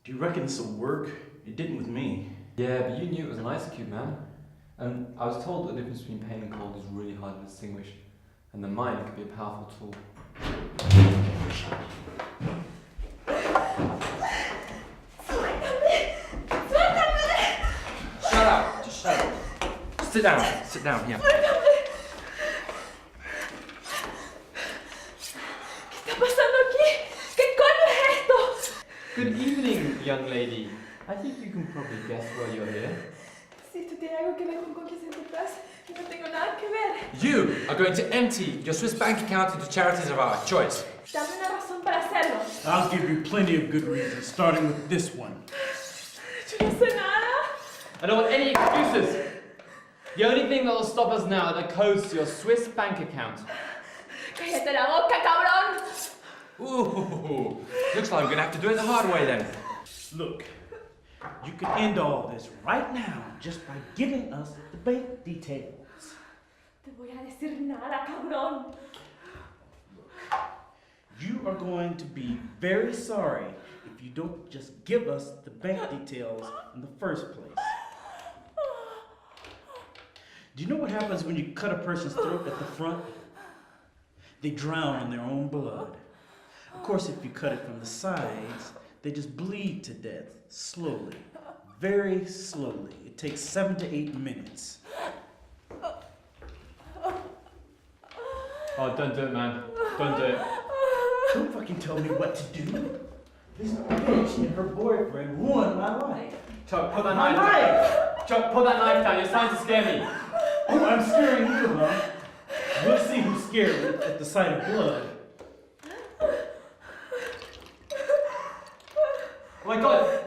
Do you reckon this will work? It didn't with me. Yeah, but you knew it was an ice cube, man. And I was told the difference between pain and cold is really hard to distinguish. And the mind could be a powerful tool. Shut up! Just shut up. Sit down. Sit down here. ¿Qué está pasando aquí? ¿Qué coño es esto? Good evening, young lady. I think you can probably guess why you're here. Si esto tiene algo que ver con conquistas en tu paz, yo no tengo nada que ver. You are going to empty your Swiss bank account into charities of our choice. Dame una razón para hacerlo. I'll give you plenty of good reasons, starting with this one. Yo no sé nada. I don't want any excuses. The only thing that will stop us now are the codes to your Swiss bank account. Cállate la boca, cabrón. Ooh, looks like we're going to have to do it the hard way then. Look, you can end all this right now just by giving us the bank details. Te voy a decir nada, cabrón. You are going to be very sorry if you don't just give us the bank details in the first place. Do you know what happens when you cut a person's throat at the front? They drown in their own blood. Of course, if you cut it from the sides, they just bleed to death, slowly, very slowly. It takes 7 to 8 minutes. Oh, don't do it, man. Don't do it. Don't fucking tell me what to do. This bitch and her boyfriend ruined my life. Chuck, put that My knife down. Chuck, put that knife down. You're starting to scare me. Oh, I'm scaring you, huh? We'll see who's scared at the sight of blood. Oh my god!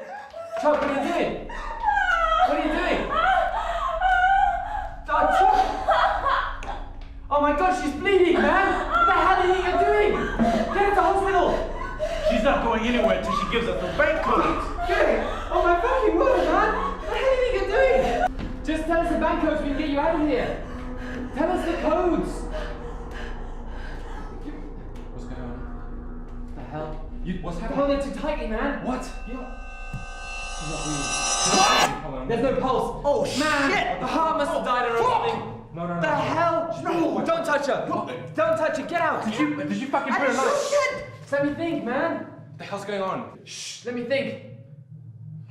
Chuck, what are you doing? What are you doing? Oh, Chuck! Oh my god, she's bleeding, man! What the hell are you doing? Get her to hospital! She's not going anywhere until she gives us the bank codes. Get her! Oh my tell us the bank codes, we can get you out of here. Tell us the codes. What's going on? The hell? What's happening? Hold it too tightly, man. What? What? There's no pulse. Oh, man, shit! The heart must have died or something. No, no, no. The hell? No! Don't touch her. Don't touch her. Get out. Did you fucking put her knife? Just let me think, man. What the hell's going on? Shh. Let me think.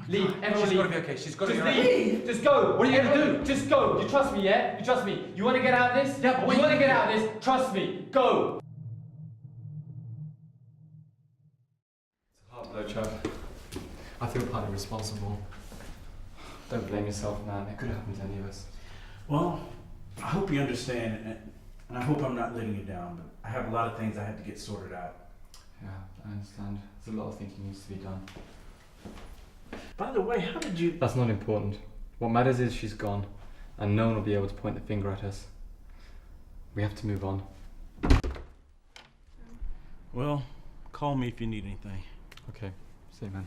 Leave. She's Everyone gotta leave. be okay. She's gotta Just be alright. leave. Just go. What are you gonna Everyone, do? Just go. You trust me, yeah? You trust me. You want to get out of this? Yeah, but what you are want you to get gonna out of this? Trust me. Go. It's a hard blow, Chubb. I feel partly responsible. Don't blame yourself, man. It could happen to any of us. Well, I hope you understand, and I hope I'm not letting you down, but I have a lot of things I have to get sorted out. Yeah, I understand. There's a lot of thinking needs to be done. By the way, how did you... That's not important. What matters is she's gone, and no one will be able to point the finger at us. We have to move on. Well, call me if you need anything. Okay, see you, man.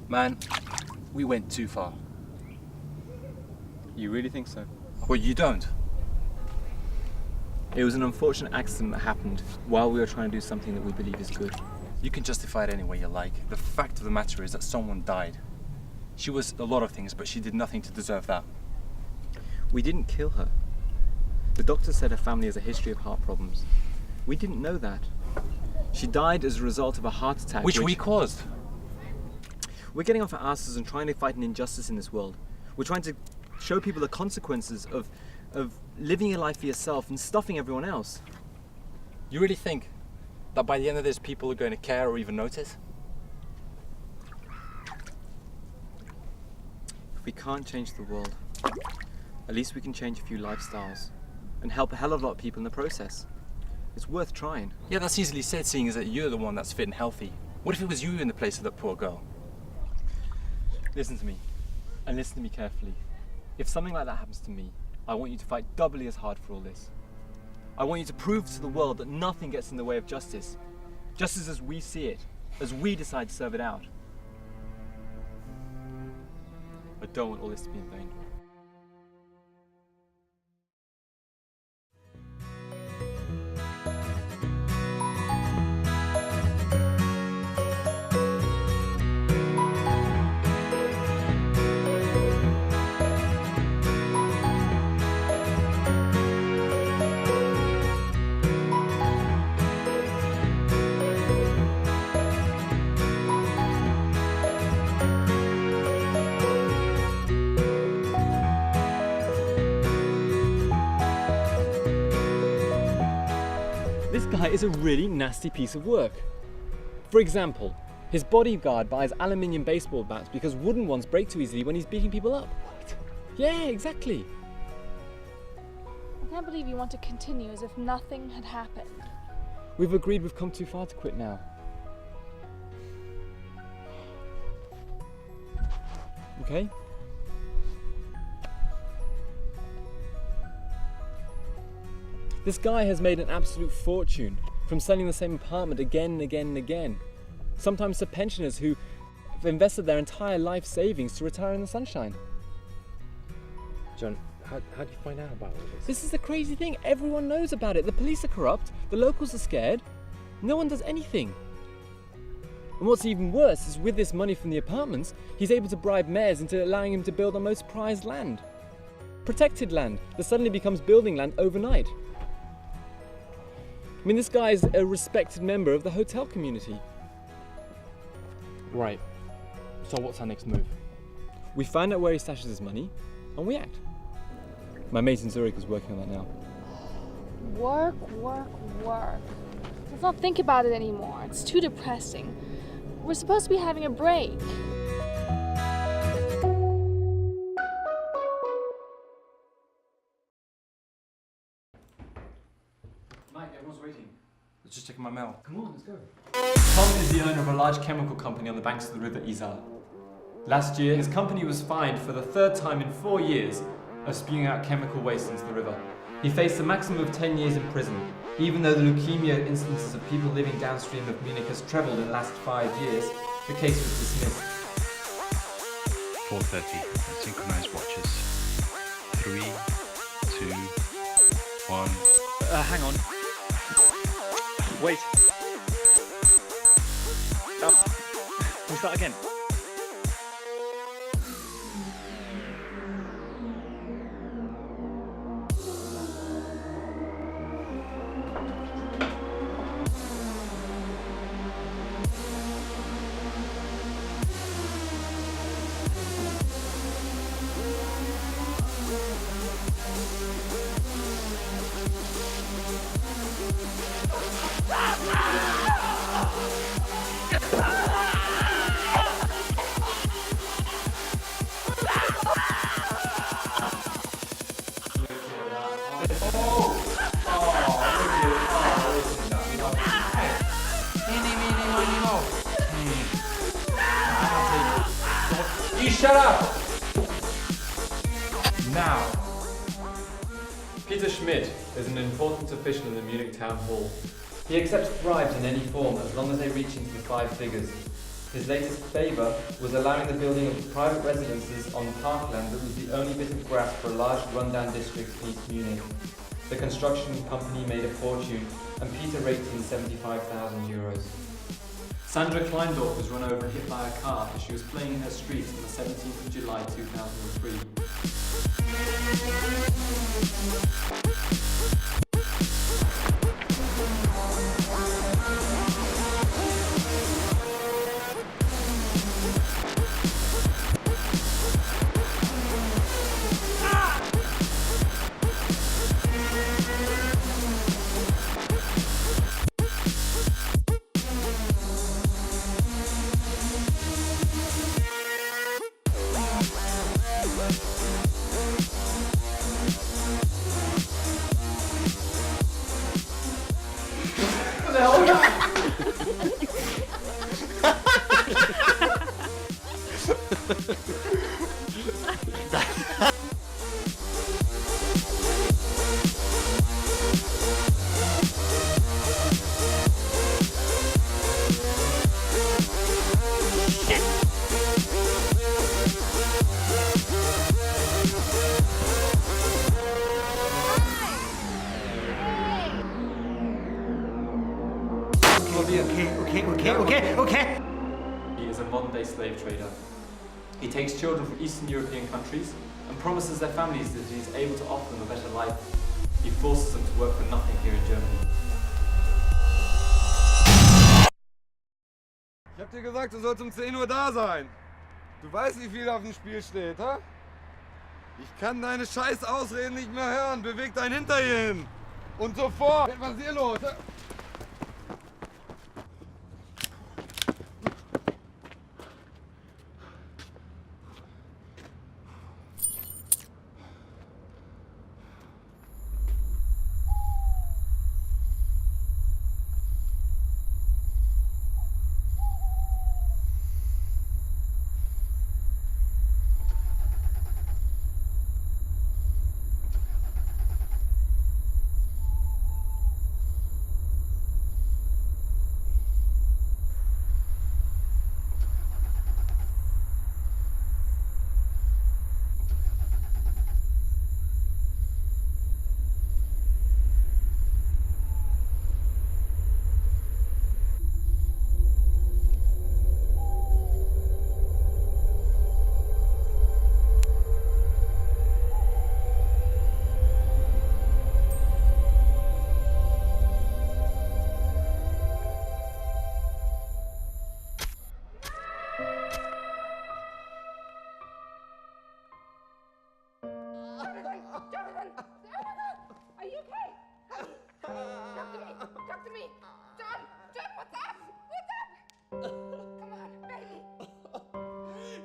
Man, we went too far. You really think so? Well, you don't. It was an unfortunate accident that happened while we were trying to do something that we believe is good. You can justify it any way you like. The fact of the matter is that someone died. She was a lot of things, but she did nothing to deserve that. We didn't kill her. The doctor said her family has a history of heart problems. We didn't know that. She died as a result of a heart attack. Which we caused. We're getting off our asses and trying to fight an injustice in this world. We're trying to show people the consequences of living your life for yourself and stuffing everyone else. You really think that by the end of this, people are going to care or even notice? If we can't change the world, at least we can change a few lifestyles and help a hell of a lot of people in the process. It's worth trying. Yeah, that's easily said, seeing as that you're the one that's fit and healthy. What if it was you in the place of that poor girl? Listen to me, and listen to me carefully. If something like that happens to me, I want you to fight doubly as hard for all this. I want you to prove to the world that nothing gets in the way of justice. Justice as we see it, as we decide to serve it out. I don't want all this to be in vain. This guy is a really nasty piece of work. For example, his bodyguard buys aluminium baseball bats because wooden ones break too easily when he's beating people up. What? Yeah, exactly. I can't believe you want to continue as if nothing had happened. We've agreed we've come too far to quit now. Okay? This guy has made an absolute fortune from selling the same apartment again and again and again. Sometimes to pensioners who have invested their entire life savings to retire in the sunshine. John, how do you find out about all this? This is the crazy thing. Everyone knows about it. The police are corrupt. The locals are scared. No one does anything. And what's even worse is with this money from the apartments, he's able to bribe mayors into allowing him to build on most prized land. Protected land that suddenly becomes building land overnight. I mean, this guy is a respected member of the hotel community. Right. So what's our next move? We find out where he stashes his money, and we act. My mate in Zurich is working on that now. Work, work, work. Let's not think about it anymore. It's too depressing. We're supposed to be having a break. Mike, everyone's waiting. Let's just check my mail. Come on, let's go. Tom is the owner of a large chemical company on the banks of the river Isar. Last year, his company was fined for the third time in 4 years of spewing out chemical waste into the river. He faced a maximum of 10 years in prison. Even though the leukemia instances of people living downstream of Munich has trebled in the last 5 years, the case was dismissed. 4:30. Synchronized watches. 3, 2, 1. Hang on. Wait. Oh. We'll start again. You shut up! Now. Peter Schmidt is an important official in the Munich town hall. He accepts bribes in any form as long as they reach into the 5 figures. His latest favour was allowing the building of private residences on parkland that was the only bit of grass for a large rundown district in East Munich. The construction company made a fortune, and Peter raked in 75,000 euros. Sandra Kleindorf was run over and hit by a car as she was playing in her street on the 17th of July 2003. Okay. He is a modern-day slave trader. He takes children from Eastern European countries and promises their families that he is able to offer them a better life. He forces them to work for nothing here in Germany. Ich hab dir gesagt, du sollst um 10 Uhr da sein. Du weißt, wie viel auf dem Spiel steht, ha? Ich kann deine scheiß Ausreden nicht mehr hören. Beweg dein Hinter hier hin. Und sofort. Was ist hier los?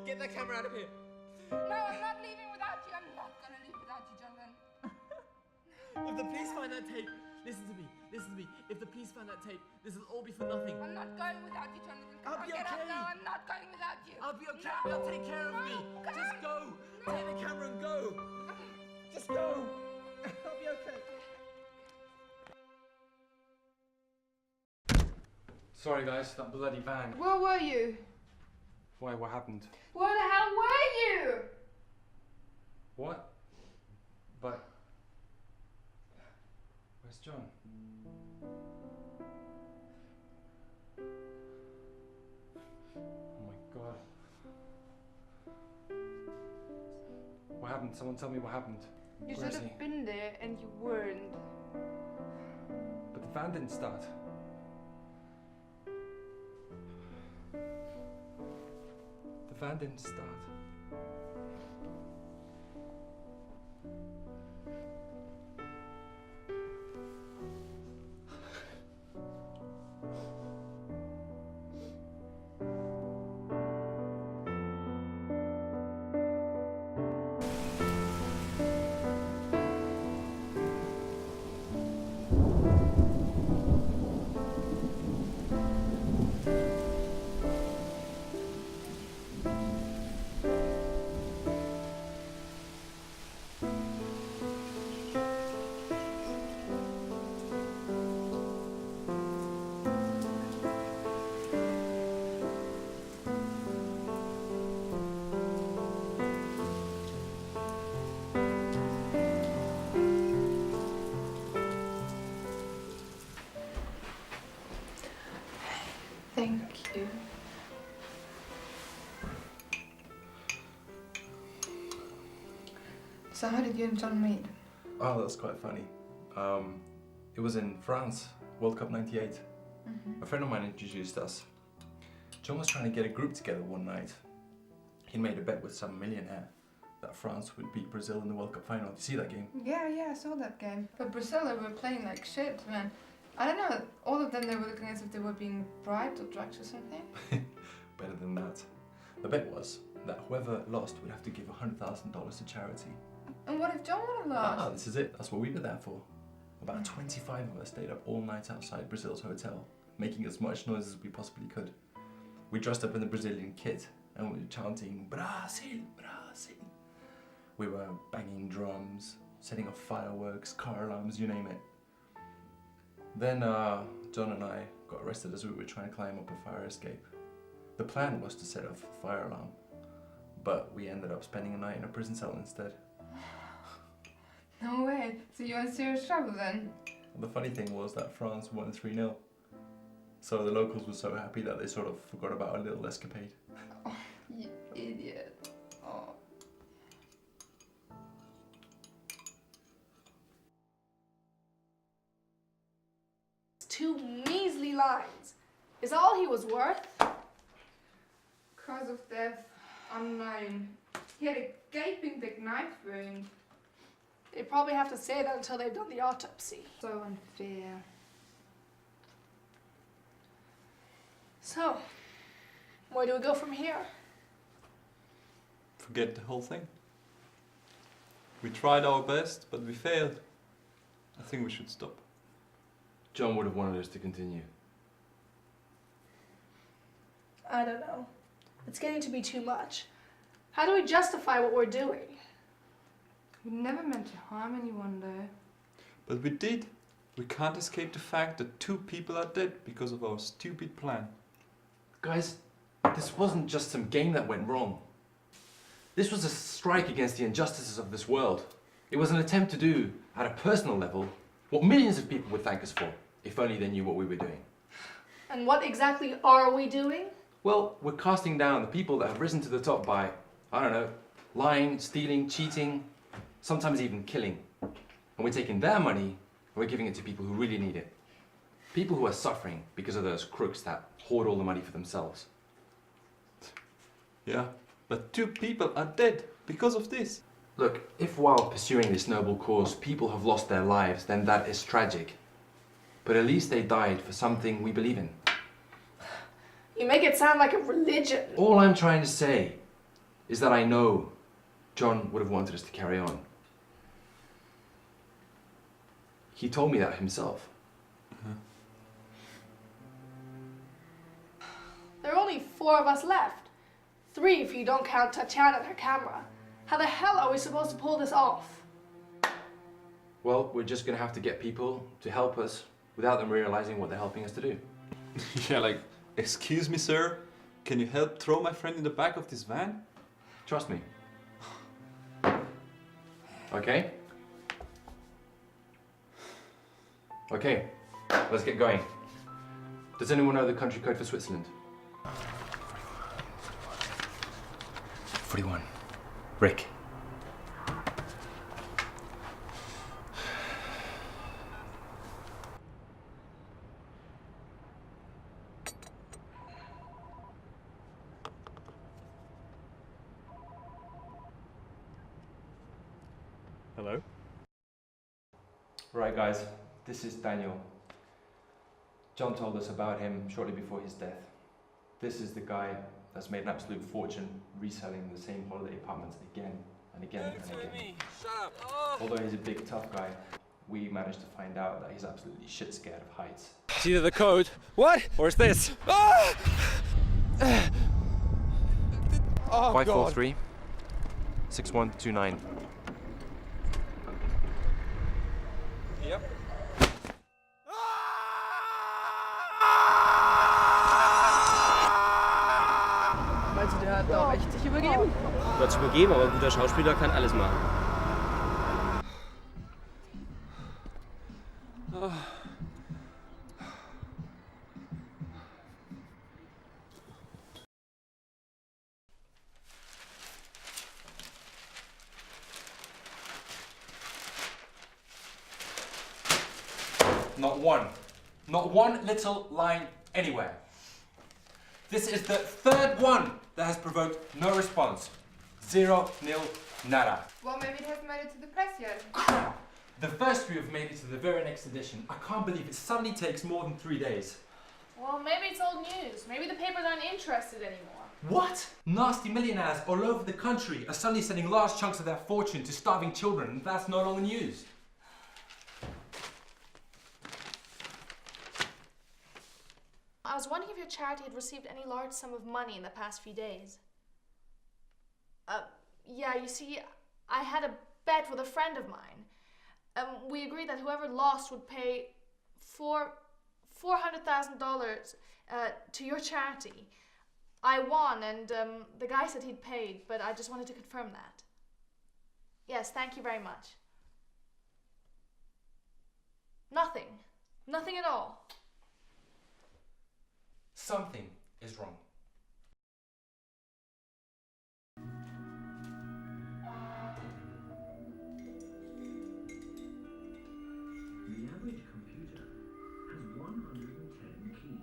Get that camera out of here. No, I'm not leaving without you. I'm not gonna leave without you, Jonathan. If the police find that tape, listen to me. If the police find that tape, this will all be for nothing. I'm not going without you, Jonathan. Come I'll on, be get okay. up now. I'm not going without you. I'll be okay. No. They'll take care of me. Come Just on. go. Take the camera and go. Just go. I'll be okay. Sorry guys, that bloody van. Where were you? Why, what happened? Where the hell were you? What? But... Where's John? Oh my god. What happened? Someone tell me what happened. You Where should is he? have been there and you weren't. But the van didn't start. The van didn't start. Thank you. So how did you and John meet? Oh, that's quite funny. It was in France, World Cup '98. A friend of mine introduced us. John was trying to get a group together one night. He made a bet with some millionaire that France would beat Brazil in the World Cup final. Did you see that game? Yeah, I saw that game. But Brazil, they were playing like shit, man. I don't know, all of them, they were looking as if they were being bribed or drugged or something. Better than that. The bet was that whoever lost would have to give $100,000 to charity. And what if John would have lost? Ah, this is it. That's what we were there for. About 25 of us stayed up all night outside Brazil's hotel, making as much noise as we possibly could. We dressed up in the Brazilian kit and we were chanting, Brazil, Brazil. We were banging drums, setting off fireworks, car alarms, you name it. Then John and I got arrested as we were trying to climb up a fire escape. The plan was to set off a fire alarm, but we ended up spending a night in a prison cell instead. No way. So you're in serious trouble then? And the funny thing was that France won 3-0. So the locals were so happy that they sort of forgot about our little escapade. Oh, you idiot. Oh. Two measly lines. Is all he was worth? Cause of death, unknown. He had a gaping big knife wound. They probably have to say that until they've done the autopsy. So unfair. So, where do we go from here? Forget the whole thing. We tried our best, but we failed. I think we should stop. John would have wanted us to continue. I don't know. It's getting to be too much. How do we justify what we're doing? We never meant to harm anyone though. But we did. We can't escape the fact that 2 people are dead because of our stupid plan. Guys, this wasn't just some game that went wrong. This was a strike against the injustices of this world. It was an attempt to do, at a personal level, what millions of people would thank us for, if only they knew what we were doing. And what exactly are we doing? Well, we're casting down the people that have risen to the top by, I don't know, lying, stealing, cheating, sometimes even killing. And we're taking their money and we're giving it to people who really need it. People who are suffering because of those crooks that hoard all the money for themselves. Yeah, but 2 people are dead because of this. Look, if while pursuing this noble cause people have lost their lives, then that is tragic. But at least they died for something we believe in. You make it sound like a religion. All I'm trying to say is that I know John would have wanted us to carry on. He told me that himself. There are only 4 of us left. 3 if you don't count Tatiana and her camera. How the hell are we supposed to pull this off? Well, we're just gonna have to get people to help us without them realizing what they're helping us to do. Yeah, like, excuse me, sir. Can you help throw my friend in the back of this van? Trust me. Okay? Okay, let's get going. Does anyone know the country code for Switzerland? 41. Rick. Hello? Right, guys, this is Daniel. John told us about him shortly before his death. This is the guy that's made an absolute fortune reselling the same holiday apartments again and again and again. Although he's a big tough guy, we managed to find out that he's absolutely shit scared of heights. It's either the code, what? Or it's this. Oh, 543 6129. Yep. Meinst du, der hat da echt sich übergeben? Wird sich übergeben, aber ein guter Schauspieler kann alles machen. Not one little line anywhere. This is the third one that has provoked no response. 0, nil, nada. Well, maybe it hasn't made it to the press yet. The first three have made it to the very next edition. I can't believe it suddenly takes more than 3 days. Well, maybe it's old news. Maybe the papers aren't interested anymore. What? Nasty millionaires all over the country are suddenly sending large chunks of their fortune to starving children, and that's no longer news. I was wondering if your charity had received any large sum of money in the past few days. Yeah, you see, I had a bet with a friend of mine. We agreed that whoever lost would pay $400,000 to your charity. I won, and the guy said he'd paid, but I just wanted to confirm that. Yes, thank you very much. Nothing. Nothing at all. Something is wrong. The average computer has 110 keys.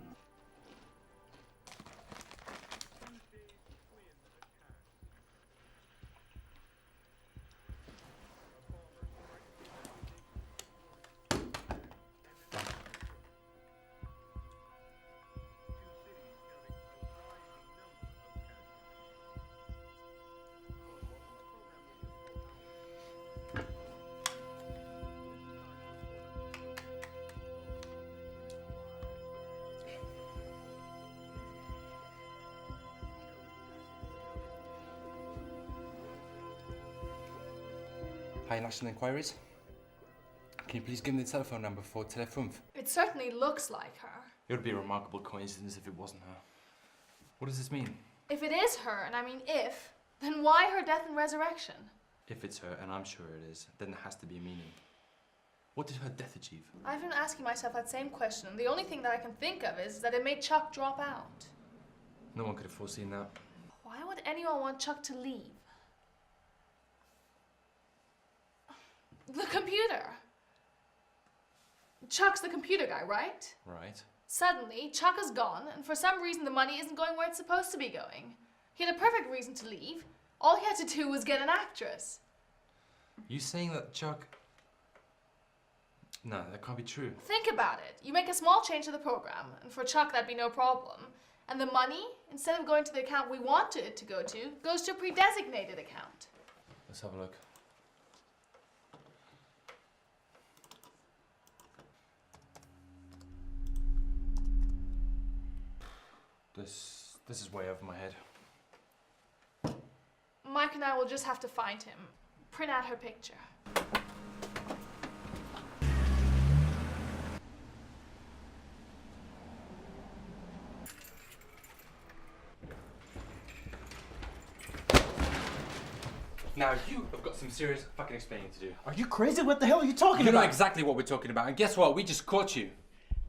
Hi, National Inquiries. Can you please give me the telephone number for Tele5? It certainly looks like her. It would be a remarkable coincidence if it wasn't her. What does this mean? If it is her, and I mean if, then why her death and resurrection? If it's her, and I'm sure it is, then there has to be a meaning. What did her death achieve? I've been asking myself that same question, and the only thing that I can think of is that it made Chuck drop out. No one could have foreseen that. Why would anyone want Chuck to leave? The computer. Chuck's the computer guy, right? Right. Suddenly, Chuck is gone, and for some reason the money isn't going where it's supposed to be going. He had a perfect reason to leave. All he had to do was get an actress. You saying that Chuck... No, that can't be true. Think about it. You make a small change to the program, and for Chuck that'd be no problem. And the money, instead of going to the account we wanted it to go to, goes to a pre-designated account. Let's have a look. This is way over my head. Mike and I will just have to find him. Print out her picture. Now you have got some serious fucking explaining to do. Are you crazy? What the hell are you talking You about? know exactly what we're talking about, and guess what? We just caught you.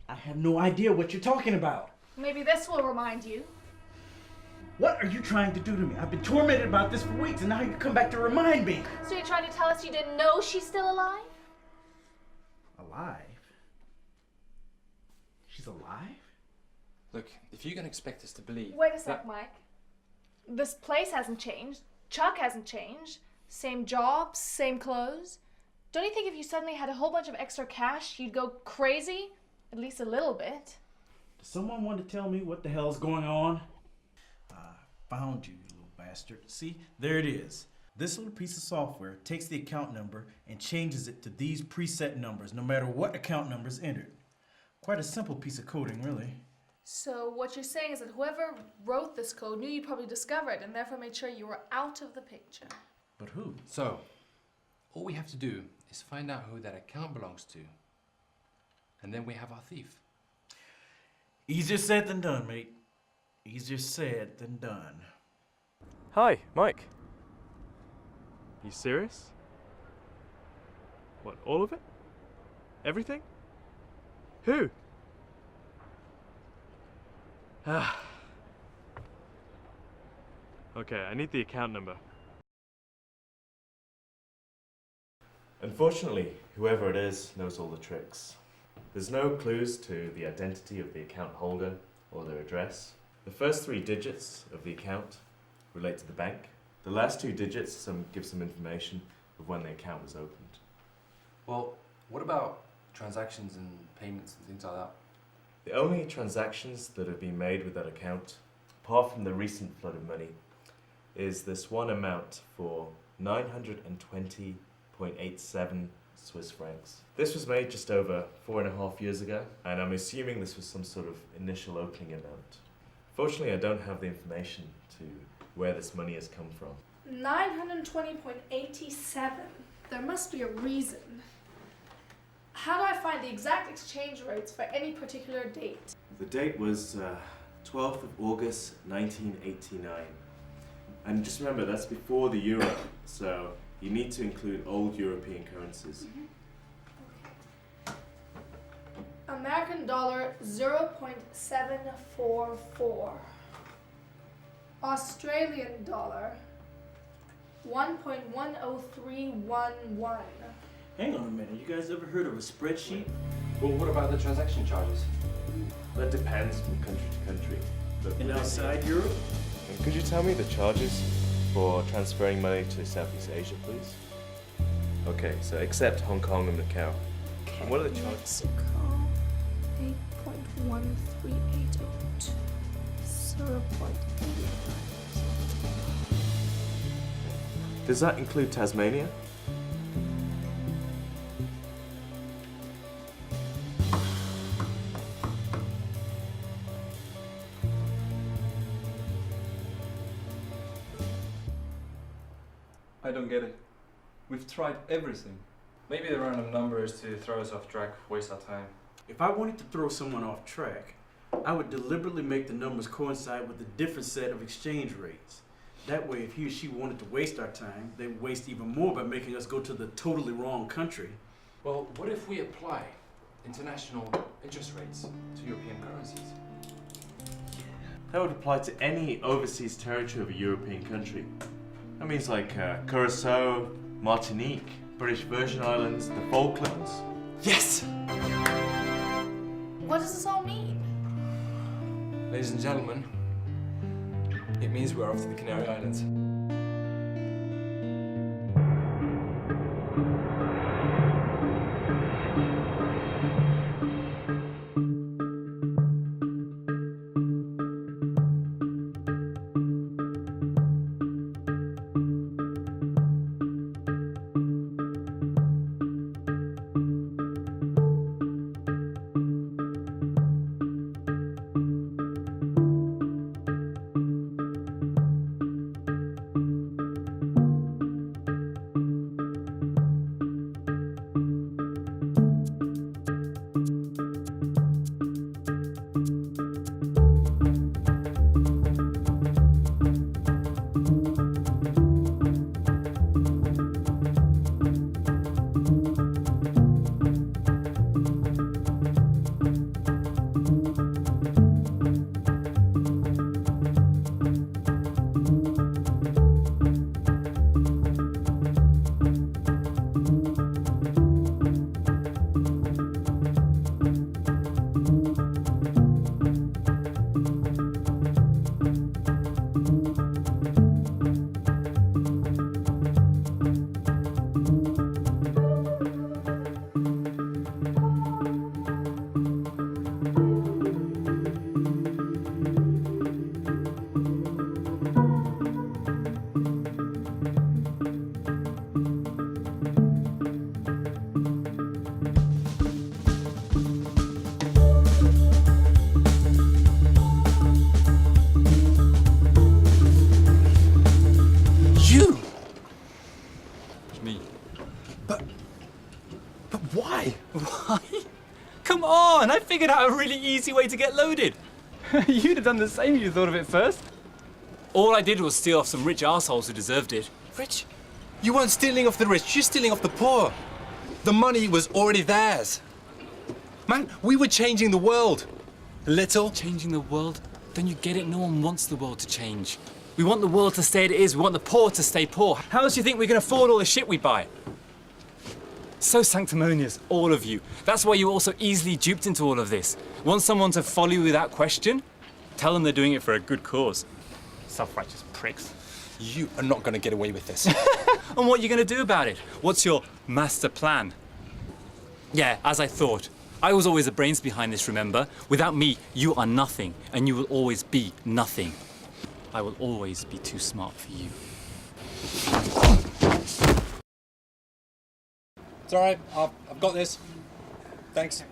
I have no idea what you're talking about. Maybe this will remind you. What are you trying to do to me? I've been tormented about this for weeks, and now you come back to remind me. So you're trying to tell us you didn't know she's still alive? Alive? She's alive? Look, if you're gonna expect us to believe... Wait a sec, Mike. This place hasn't changed. Chuck hasn't changed. Same job, same clothes. Don't you think if you suddenly had a whole bunch of extra cash, you'd go crazy? At least a little bit. Does someone want to tell me what the hell's going on? I found you, you little bastard. See, there it is. This little piece of software takes the account number and changes it to these preset numbers, no matter what account number is entered. Quite a simple piece of coding, really. So what you're saying is that whoever wrote this code knew you'd probably discover it and therefore made sure you were out of the picture. But who? So, all we have to do is find out who that account belongs to. And then we have our thief. Easier said than done, mate. Easier said than done. Hi, Mike. You serious? What, all of it? Everything? Who? Ah. Okay, I need the account number. Unfortunately, whoever it is knows all the tricks. There's no clues to the identity of the account holder or their address. The first 3 digits of the account relate to the bank. The last 2 digits give some information of when the account was opened. Well, what about transactions and payments and things like that? The only transactions that have been made with that account, apart from the recent flood of money, is this one amount for 920.87 Swiss francs. This was made just over 4.5 years ago, and I'm assuming this was some sort of initial opening amount. Fortunately, I don't have the information to where this money has come from. 920.87. There must be a reason. How do I find the exact exchange rates for any particular date? The date was 12th of August 1989. And just remember, that's before the euro, so you need to include old European currencies. American dollar 0.744. Australian dollar 1.10311. Hang on a minute, you guys ever heard of a spreadsheet? Well, what about the transaction charges? That depends from country to country. But And outside Europe? And could you tell me the charges for transferring money to Southeast Asia, please? Okay, so except Hong Kong and Macau. And what are the charges? Mexico 8.1388. 0.88. Does that include Tasmania? I don't get it. We've tried everything. Maybe the random number is to throw us off track, waste our time. If I wanted to throw someone off track, I would deliberately make the numbers coincide with a different set of exchange rates. That way, if he or she wanted to waste our time, they would waste even more by making us go to the totally wrong country. Well, what if we apply international interest rates to European currencies? That would apply to any overseas territory of a European country. That means like Curacao, Martinique, British Virgin Islands, the Falklands. Yes! What does this all mean? Ladies and gentlemen, it means we're off to the Canary Islands. Why? Why? Come on, I figured out a really easy way to get loaded. You'd have done the same if you thought of it first. All I did was steal off some rich assholes who deserved it. Rich? You weren't stealing off the rich, you're stealing off the poor. The money was already theirs. Man, we were changing the world. Little. Changing the world? Then you get it, no one wants the world to change. We want the world to stay as it is, we want the poor to stay poor. How else do you think we can afford all the shit we buy? So sanctimonious, all of you. That's why you're all so easily duped into all of this. Want someone to follow you without question? Tell them they're doing it for a good cause. Self-righteous pricks. You are not going to get away with this. And what are you going to do about it? What's your master plan? Yeah, as I thought. I was always the brains behind this, remember? Without me, you are nothing, and you will always be nothing. I will always be too smart for you. It's all right, I've got this. Thanks.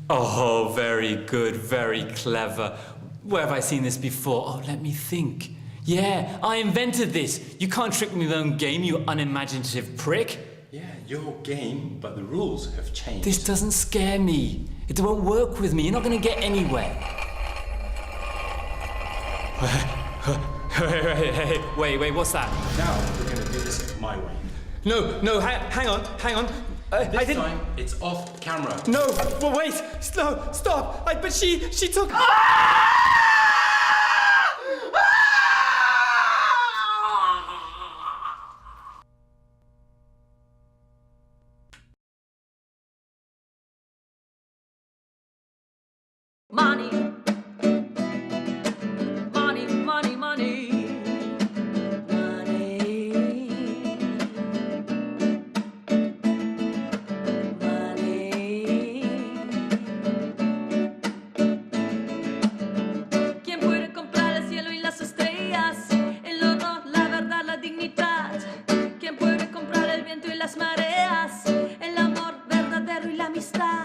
Oh, very good, very clever. Where have I seen this before? Oh, let me think. Yeah, I invented this. You can't trick me with your own game, you unimaginative prick. Yeah, your game, but the rules have changed. This doesn't scare me. It won't work with me. You're not going to get anywhere. Wait, what's that? Now we're going to do this my way. No, hang on. This time, it's off camera. No, well, wait, stop. But she took... Money, money, money, money, ¿Quién puede comprar el cielo y las estrellas? El oro, la verdad, la dignidad. ¿Quién puede comprar el viento y las mareas? El amor verdadero y la amistad.